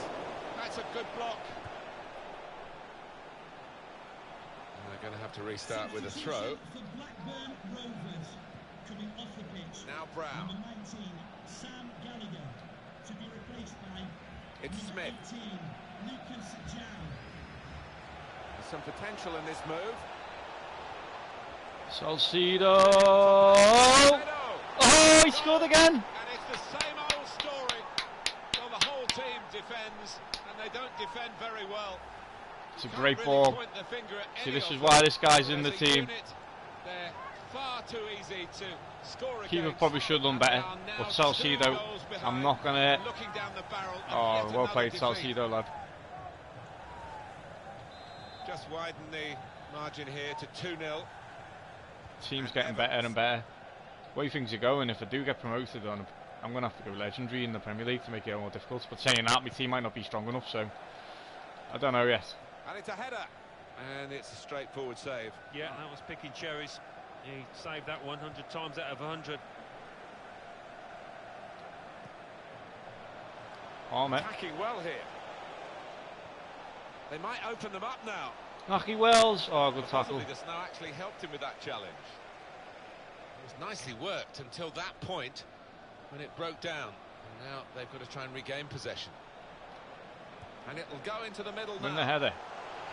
That's a good block. And they're going to have to restart with a throw. For Blackburn Rovers, coming off the pitch. Now Brown. Number 19, Sam Gallagher, to be replaced by It's number Smith. 18, Lucas Jow. There's some potential in this move. Salcido! Oh, he scored again! And it's the same old story. Well, the whole team defends, and they don't defend very well. It's a Can't great really ball. point the finger at See, any this of is them. why this guy's in the As a team. unit, they're far too easy to score Keeper against. probably should have done better, And they are but now Salcido, 2 goals behind, I'm not gonna. looking down the barrel of Oh, yet well another played, defeat. Salcido, lad. Just widen the margin here to 2-0. Team's And getting better Evans. and better. Way things are going, if I do get promoted, I'm going to have to go legendary in the Premier League to make it more difficult. But saying that, my team might not be strong enough, so I don't know yet. And it's a header. And it's a straightforward save. Yeah, that was picking cherries. He saved that 100 times out of 100. Armour. Attacking well here. They might open them up now. Nachie Wells. Oh, good Possibly tackle. the snow actually helped him with that challenge. It was nicely worked until that point when it broke down. And now they've got to try and regain possession. And it'll go into the middle now. In the header.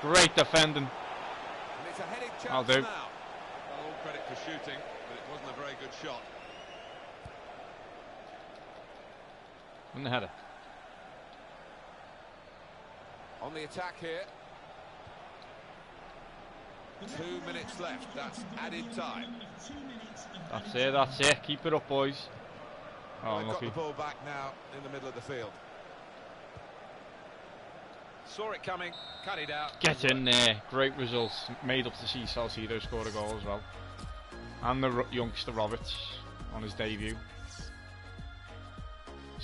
Great defending. And it's a heading chance I'll do. now. Well, all credit for shooting, but it wasn't a very good shot. In the header. On the attack here. 2 minutes left. That's added time. That's it, that's it. Keep it up, boys. Oh, They've got the unlucky. ball back now in the middle of the field. Saw it coming, cut it out. Get in there. Great results. Made up to see Salcido score a goal as well. And the youngster Roberts on his debut.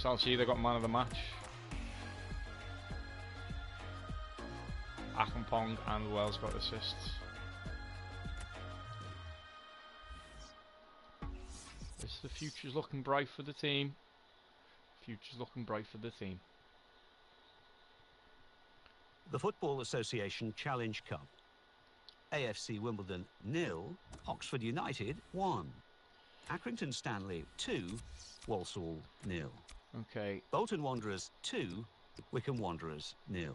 Salcido got man of the match. Akampong and Wells got assists. The future's looking bright for the team. Future's looking bright for the team. The Football Association Challenge Cup. AFC Wimbledon 0, Oxford United 1. Accrington Stanley 2, Walsall 0. Okay, Bolton Wanderers 2, Wycombe Wanderers 0.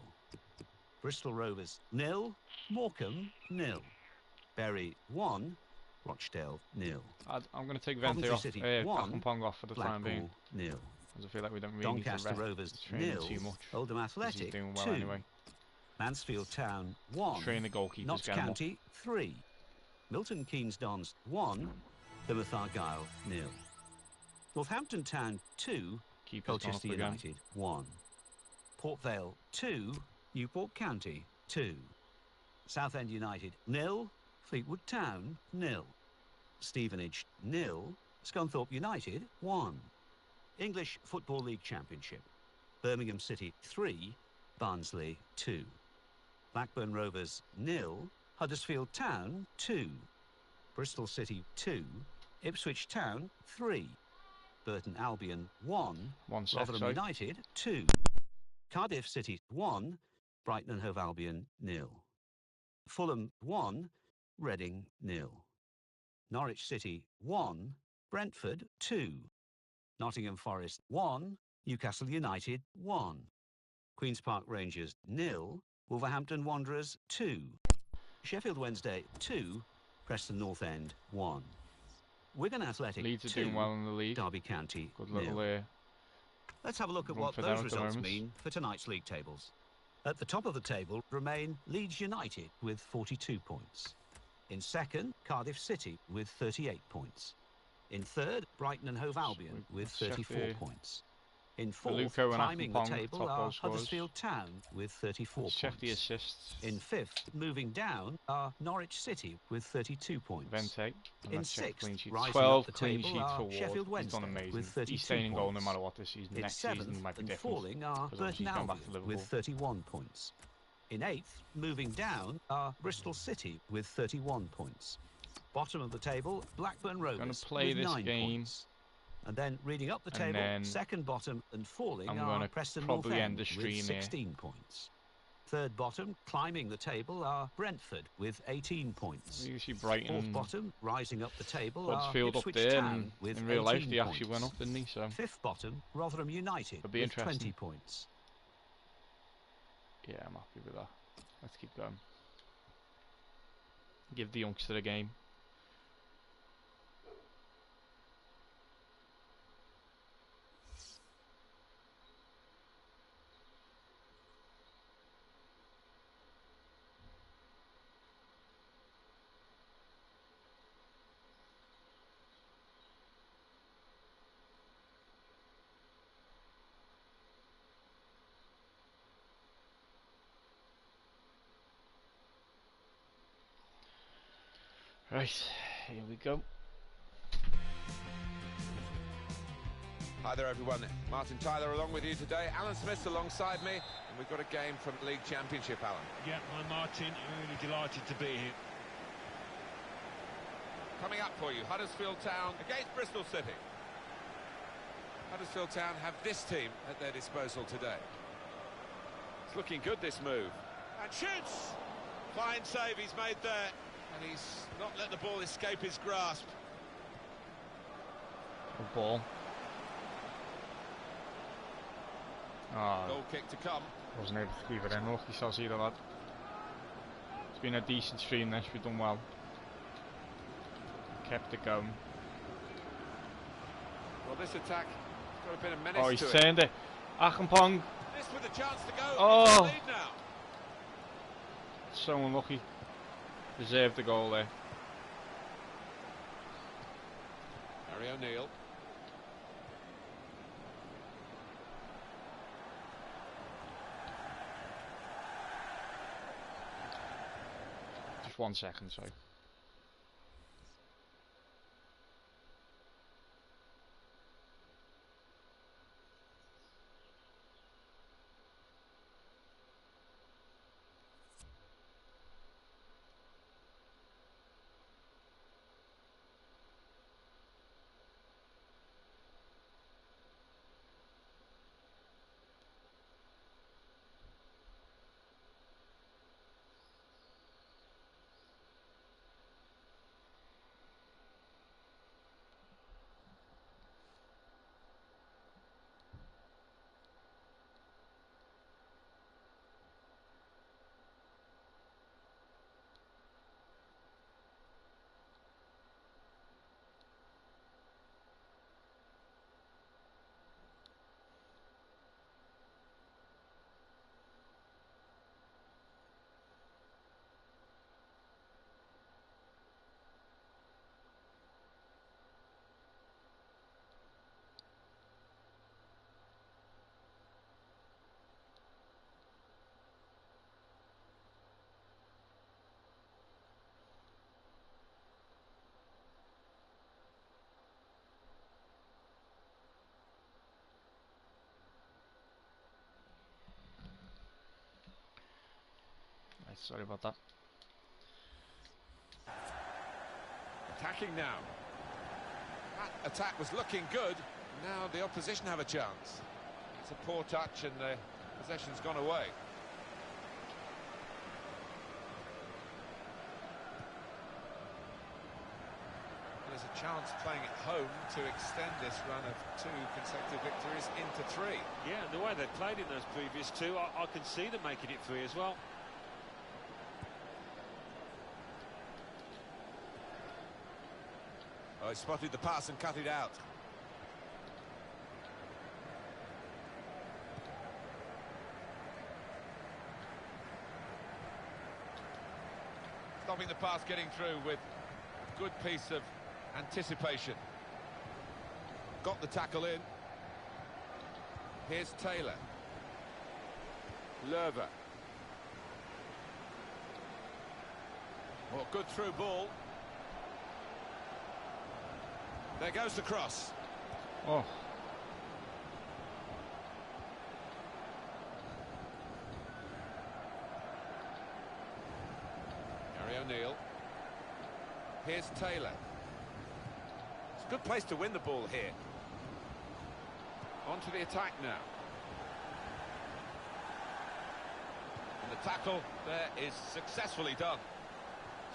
Bristol Rovers 0, Morecambe 0. Bury 1, Rochdale 0. I'm going to take Coventry Vente off, City, 1, Akampong off for the time being, Blackpool 0. because I feel like we don't really need Doncaster to Rovers train him 0, too much. Oldham 'Cause he's Athletic doing well 2. anyway. Mansfield Town 1, Train the goalkeepers, Notts get 'em up. County 3. Milton Keynes Dons 1, Plymouth Argyle 0. Northampton Town 2, Keepers gone up Colchester again. United 1. Port Vale 2, Newport County 2. Southend United 0, Fleetwood Town 0. Stevenage 0, Scunthorpe United 1. English Football League Championship. Birmingham City 3, Barnsley 2. Blackburn Rovers 0, Huddersfield Town 2. Bristol City 2, Ipswich Town 3. Burton Albion 1, One sec, Rotherham sorry. United 2. Cardiff City 1, Brighton and Hove Albion 0. Fulham 1, Reading 0. Norwich City 1, Brentford 2. Nottingham Forest 1, Newcastle United 1. Queen's Park Rangers 0, Wolverhampton Wanderers 2. Sheffield Wednesday 2, Preston North End 1. Wigan Athletic Leeds are 2, doing well in the league. Derby County Good little 0. there. Let's have a look at run what for them those at the results moment. mean for tonight's league tables. At the top of the table remain Leeds United with 42 points. In second, Cardiff City with 38 points. In third, Brighton and Hove Albion with Sheffield. 34 points. In fourth, Luko and climbing the Akpong, table, top are goal scorers. Huddersfield Town with 34 Let's check points. the assists. In fifth, moving down, are Norwich City with 32 points. Vente. And In let's check sixth, clean sheets. rising 12 up the clean table sheets are for Ward. Sheffield He's done Wednesday amazing. with 32 He's staying in goal no points. matter what this season. In Next seventh season might be and different. falling are Because Burton obviously he's going back to Albion Liverpool. with 31 points. In eighth, moving down, are Bristol City with 31 points. Bottom of the table, Blackburn Rovers play with this 9 game. points. And then reading up the And table, then second bottom and falling I'm are gonna Preston probably North end End the stream with here. 16 points. Third bottom, climbing the table, are Brentford with 18 points. You see Fourth Brighton, bottom, rising up the table, Huddersfield are up Ipswich there, Town and with in real 18 life they points. actually went up, didn't they? So Fifth bottom, Rotherham United it'll be with interesting. 20 points. yeah, I'm happy with that. Let's keep going. Give the youngster a game. Right, here we go. Hi there everyone, Martin Tyler along with you today. Alan Smith's alongside me, and we've got a game from the League Championship, Alan. Yeah, I'm Martin, really delighted to be here. Coming up for you, Huddersfield Town against Bristol City. Huddersfield Town have this team at their disposal today. It's looking good, this move. And shoots! Fine save he's made there. And he's not let the ball escape his grasp. Good ball. Goal kick to come. Wasn't able to keep it in. Lucky sauce either, lad. It's been a decent stream this, we've done well. Kept it going. Well, this attack has got a bit of menace Oh, he's to it. turned it. Akpong. This with a chance to go. Oh. It's the lead now. So unlucky. Deserved the goal there. Harry O'Neill. Just 1 second, sorry. Right, sorry about that. Attacking now. That attack was looking good. Now the opposition have a chance. It's a poor touch and the possession's gone away. There's a chance playing at home to extend this run of 2 consecutive victories into 3. Yeah, and the way they played in those previous 2, I can see them making it 3 as well. Oh, he spotted the pass and cut it out. Stopping the pass getting through with a good piece of anticipation. Got the tackle in. Here's Taylor. Lerver. Well, good through ball. There goes the cross. Oh. Gary O'Neill. Here's Taylor. It's a good place to win the ball here. On to the attack now. And the tackle there is successfully done.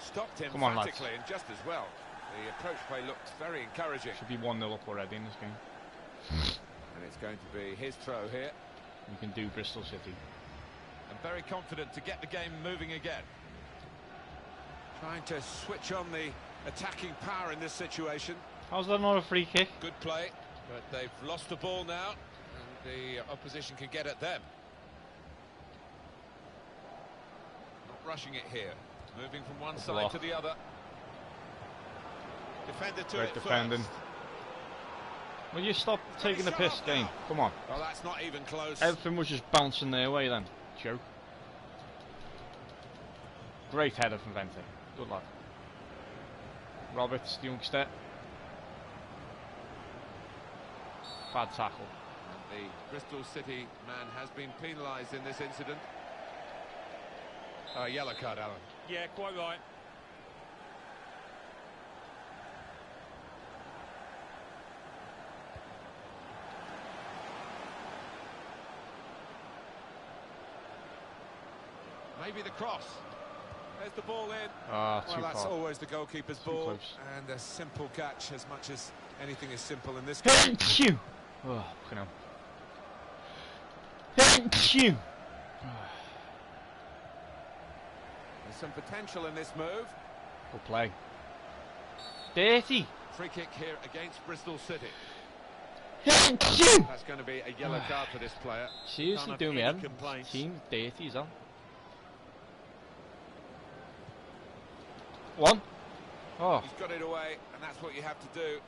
Stopped him emphatically and just as well. The approach play looked very encouraging. Should be 1-0 up already in this game. And it's going to be his throw here. You can do Bristol City. And very confident to get the game moving again. Trying to switch on the attacking power in this situation. How's that not a free kick? Good play, but they've lost the ball now, and the opposition can get at them. Not rushing it here. Moving from one side to the other. Defender to Great it defending. first. Will you stop taking the piss, game? Come on. Well, that's not even close. Everything was just bouncing their way then. Joke. Great header from Vente. Good lad. Roberts, the youngster. Bad tackle. And the Bristol City man has been penalised in this incident. Yellow card, Alan. Yeah, quite right. Maybe the cross. There's the ball in. Ah, well, too that's far. always the goalkeeper's Too ball. close. And a simple catch, as much as anything is simple in this game. Thank you. Oh, fucking hell. Thank you. There's some potential in this move. Good play. Dirty. Free kick here against Bristol City. Thank you. That's going to be a yellow card for this player. Seriously, Can't do have me any head. complaints. Team dirty, is that? One. Oh, He's got it away, and that's what you have to do.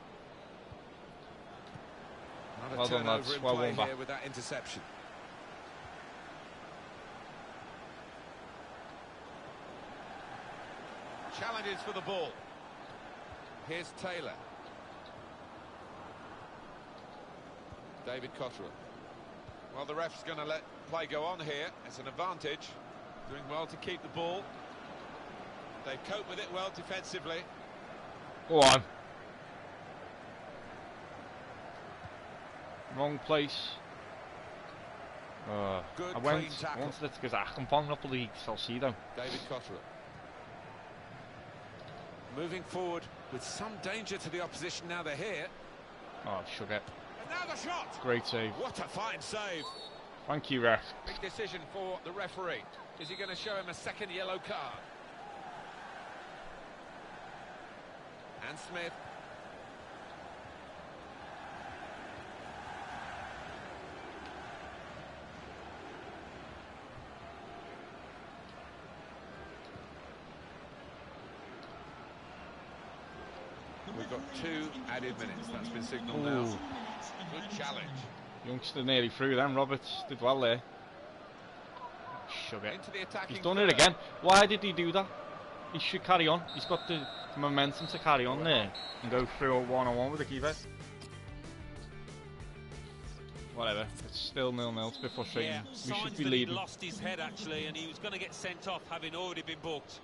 Not a Well done, turnover lads. in Well play won back. here with that interception. Challenges for the ball. Here's Taylor. David Cotterill. Well, the ref's going to let play go on here. It's an advantage. Doing well to keep the ball. They've coped with it well defensively. go on. Wrong place. Good, I clean tackle. wanted it because I can find up the league, so I'll see them. David Cotterill. Moving forward with some danger to the opposition now they're here. Oh, sugar. And now the shot! Great save. What a fine save. Thank you, ref. Big decision for the referee. Is he going to show him a second yellow card? And Smith. We've got 2 added minutes. That's been signalled now. Ooh. Good challenge. Youngster nearly through then. Roberts did well there. Sugar. Into the attacking He's done it third. again. Why did he do that? He should carry on. He's got the momentum to carry on there and go through a one-on-one with the keeper. Whatever. It's still 0-0. It's a bit frustrating. Yeah, We signs should be that he'd leading. lost his head actually, and he was going to get sent off, having already been booked.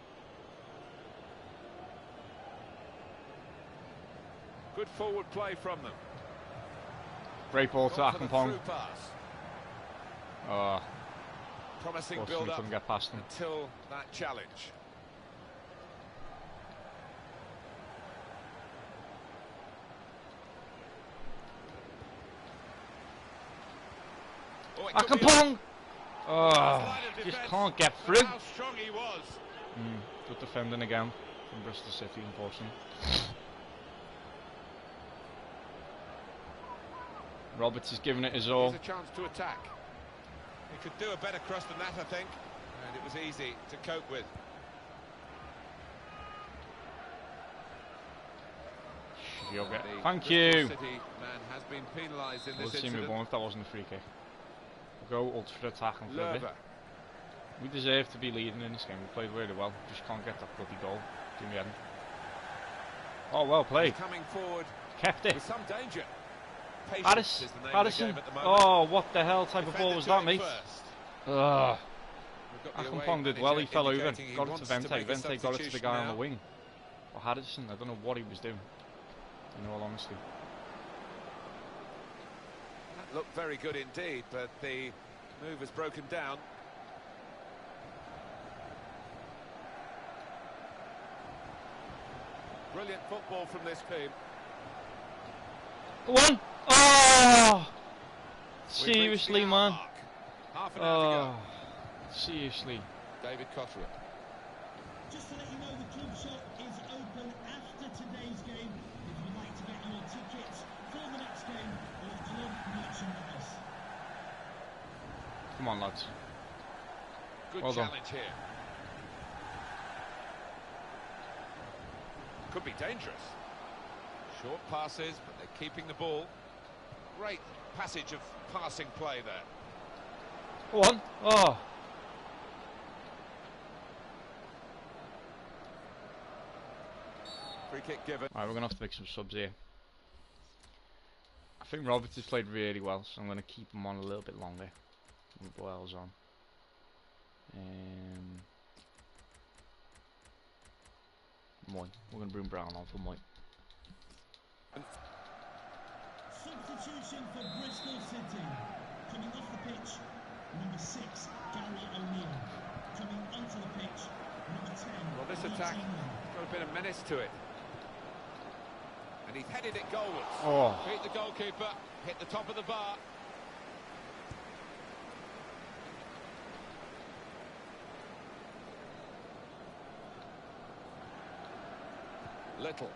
Good forward play from them. Great ball to Gone for the Akampong. through pass. Oh, Promising unfortunately build-up couldn't get past him. until that challenge. Oh, it could be a Akampong! Oh, line of just defence can't get for through. How strong he was. Good defending again from Bristol City, unfortunately. Roberts is giving it his all. Here's a chance to attack. He could do a better cross than that, I think, and it was easy to cope with. Sugar. The Thank Bristol you. City man has been penalised in I would this have seen me incident. born if that wasn't a free kick. go ultra attacking for a bit. Lerver. We deserve to be leading in this game. We played really well. Just can't get that bloody goal. Do me head. Oh, well played. Coming forward Kept it. with some danger. Patience Harris, is the name Harrison. of the game at the moment. Oh, what the hell type of ball was that, mate? Ugh. Akampong did well. He fell over. Got it to Vente. Vente got it to the guy on the wing. Or Harrison. I don't know what he was doing. In all honesty. That looked very good indeed, but the move has broken down. Brilliant football from this team. Go on! Oh! We've reached Seriously, the man. hour mark. Half an hour to go. Seriously. David Cotterill. Just to let you know, the club shop is open after today's game. If you'd like to get your tickets for the next game or club merchandise. Come on, lads. Good Well done. challenge here. Could be dangerous. Short passes, but they're keeping the ball. Great passage of passing play there. Go on. Oh. Free kick given. Alright, we're going to have to make some subs here. I think Roberts has played really well, so I'm going to keep him on a little bit longer. With Boyle's on. Moy. We're going to bring Brown on for Moy. Substitution for Bristol City. Coming off the pitch, number 6, Gary O'Neill. Coming onto the pitch, number 10. Well, this attack got a bit of menace to it. And he's headed it goalwards. Oh. Beat the goalkeeper, hit the top of the bar. Little.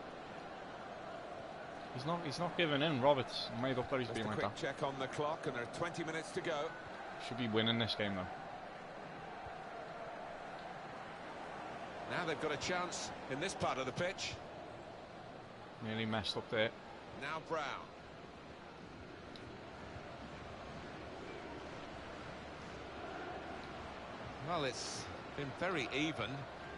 He's not giving in, Roberts. I made up that he's Just been a like quick that. check on the clock, and there are 20 minutes to go. Should be winning this game though. Now they've got a chance in this part of the pitch. Nearly messed up there. Now Brown. Well, it's been very even.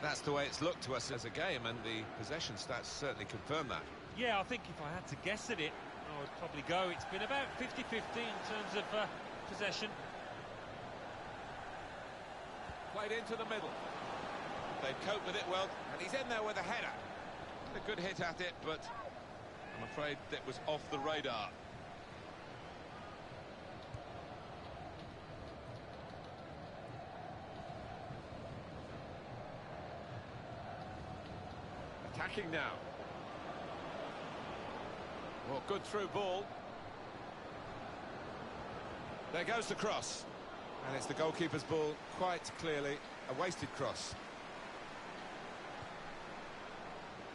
That's the way it's looked to us as a game, and the possession stats certainly confirm that. Yeah, I think if I had to guess at it, I would probably go. It's been about 50-50 in terms of possession. Played into the middle. They've coped with it well, and he's in there with a header. A good hit at it, but I'm afraid that was off the radar. Attacking now. Well, good through ball. There goes the cross. And it's the goalkeeper's ball, quite clearly a wasted cross.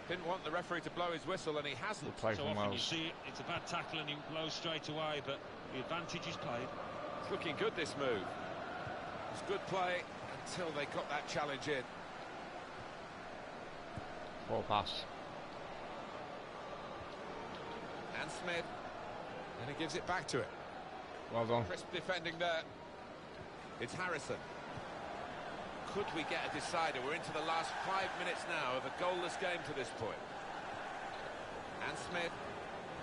Didn't want the referee to blow his whistle, and he hasn't. Play So from often you Wales. see it, it's a bad tackle and he blows straight away, but the advantage is played. It's looking good, this move. It's good play until they got that challenge in. Ball pass. And Smith. And he gives it back to it. Well done. Crisp defending there. It's Harrison. Could we get a decider? We're into the last 5 minutes now of a goalless game to this point. And Smith.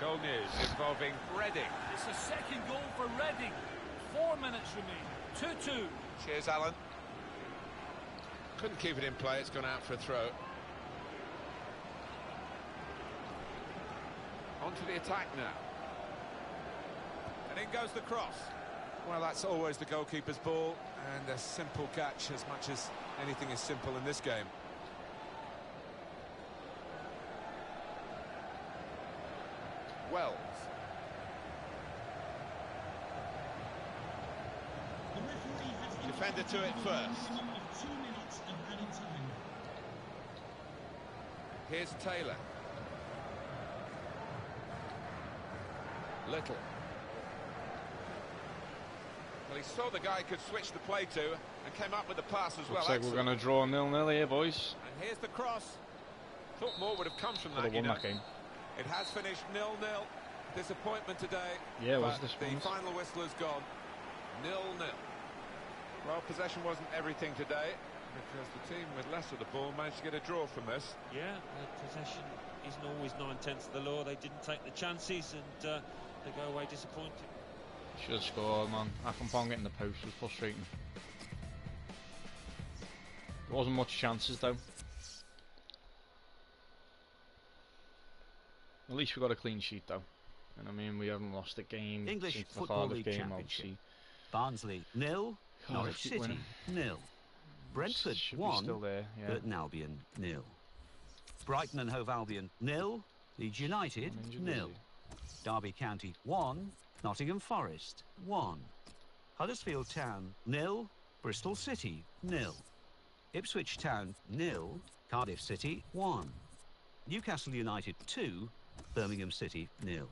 Goal news involving Reading. It's a second goal for Reading. 4 minutes remain. 2-2. Cheers, Alan. Couldn't keep it in play. It's gone out for a throw. On to the attack now. And in goes the cross. Well, that's always the goalkeeper's ball, and a simple catch, as much as anything is simple in this game. Wells. The referee has Defender to it first. a minimum of 2 minutes of added time. Here's Taylor. Little. Well, he saw the guy could switch the play to, and came up with the pass as well. Looks like we're going to draw 0-0 here, boys. And here's the cross. Thought more would have come from Could that, have you won know. that game. It has finished 0-0. Disappointment today. Yeah, it was but disappointing. the final whistle has gone. 0-0. Well, possession wasn't everything today, because the team with less of the ball managed to get a draw from this. Yeah, possession isn't always 9/10 of the law. They didn't take the chances, and they go away disappointed. Should have scored, man. Akampong getting the post was frustrating. There wasn't much chances though. At least we got a clean sheet though. And I mean, we haven't lost a game English since the Football Cardiff League game, Championship. obviously. Barnsley 0, Norwich keep City winning. 0. Brentford Should be 1, still there, yeah. Burton Albion 0. Brighton and Hove Albion 0, Leeds United Uninjured, 0. Derby County 1, Nottingham Forest 1. Huddersfield Town 0, Bristol City 0. Ipswich Town 0, Cardiff City 1. Newcastle United 2, Birmingham City 0.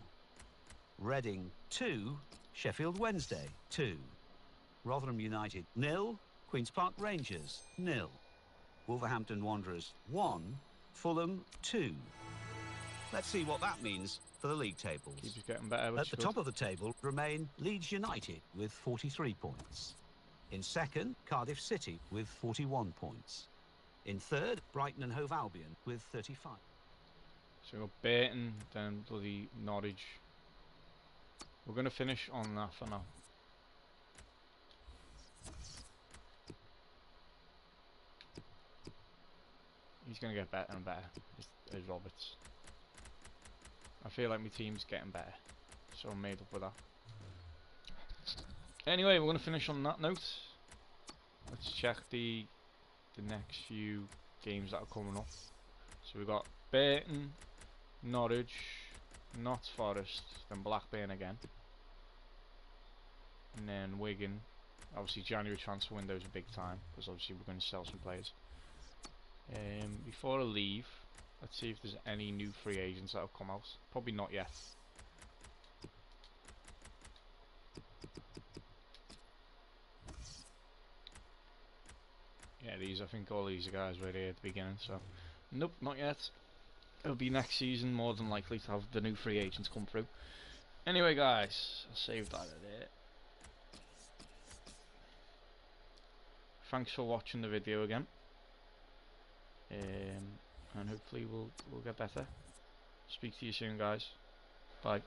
Reading 2, Sheffield Wednesday 2. Rotherham United 0, Queen's Park Rangers 0. Wolverhampton Wanderers 1, Fulham 2. Let's see what that means for the league tables. Keeps getting better. At the top of the table remain Leeds United with 43 points. In second, Cardiff City with 41 points. In third, Brighton and Hove Albion with 35. So we've got Burton, then bloody Norwich. We're going to finish on that for now. He's going to get better and better, as Roberts. I feel like my team's getting better, so I'm made up with that. Anyway, we're going to finish on that note. Let's check the next few games that are coming up. So we've got Burton, Norwich, Notts Forest, then Blackburn again, and then Wigan. Obviously January transfer window is a big time, because obviously we're going to sell some players. Before I leave, let's see if there's any new free agents that have come out. Probably not yet. Yeah, I think all these guys right here at the beginning, so nope, not yet. It'll be next season more than likely to have the new free agents come through. Anyway guys, I'll save that there. Thanks for watching the video again. And hopefully we'll get better. Speak to you soon guys. Bye.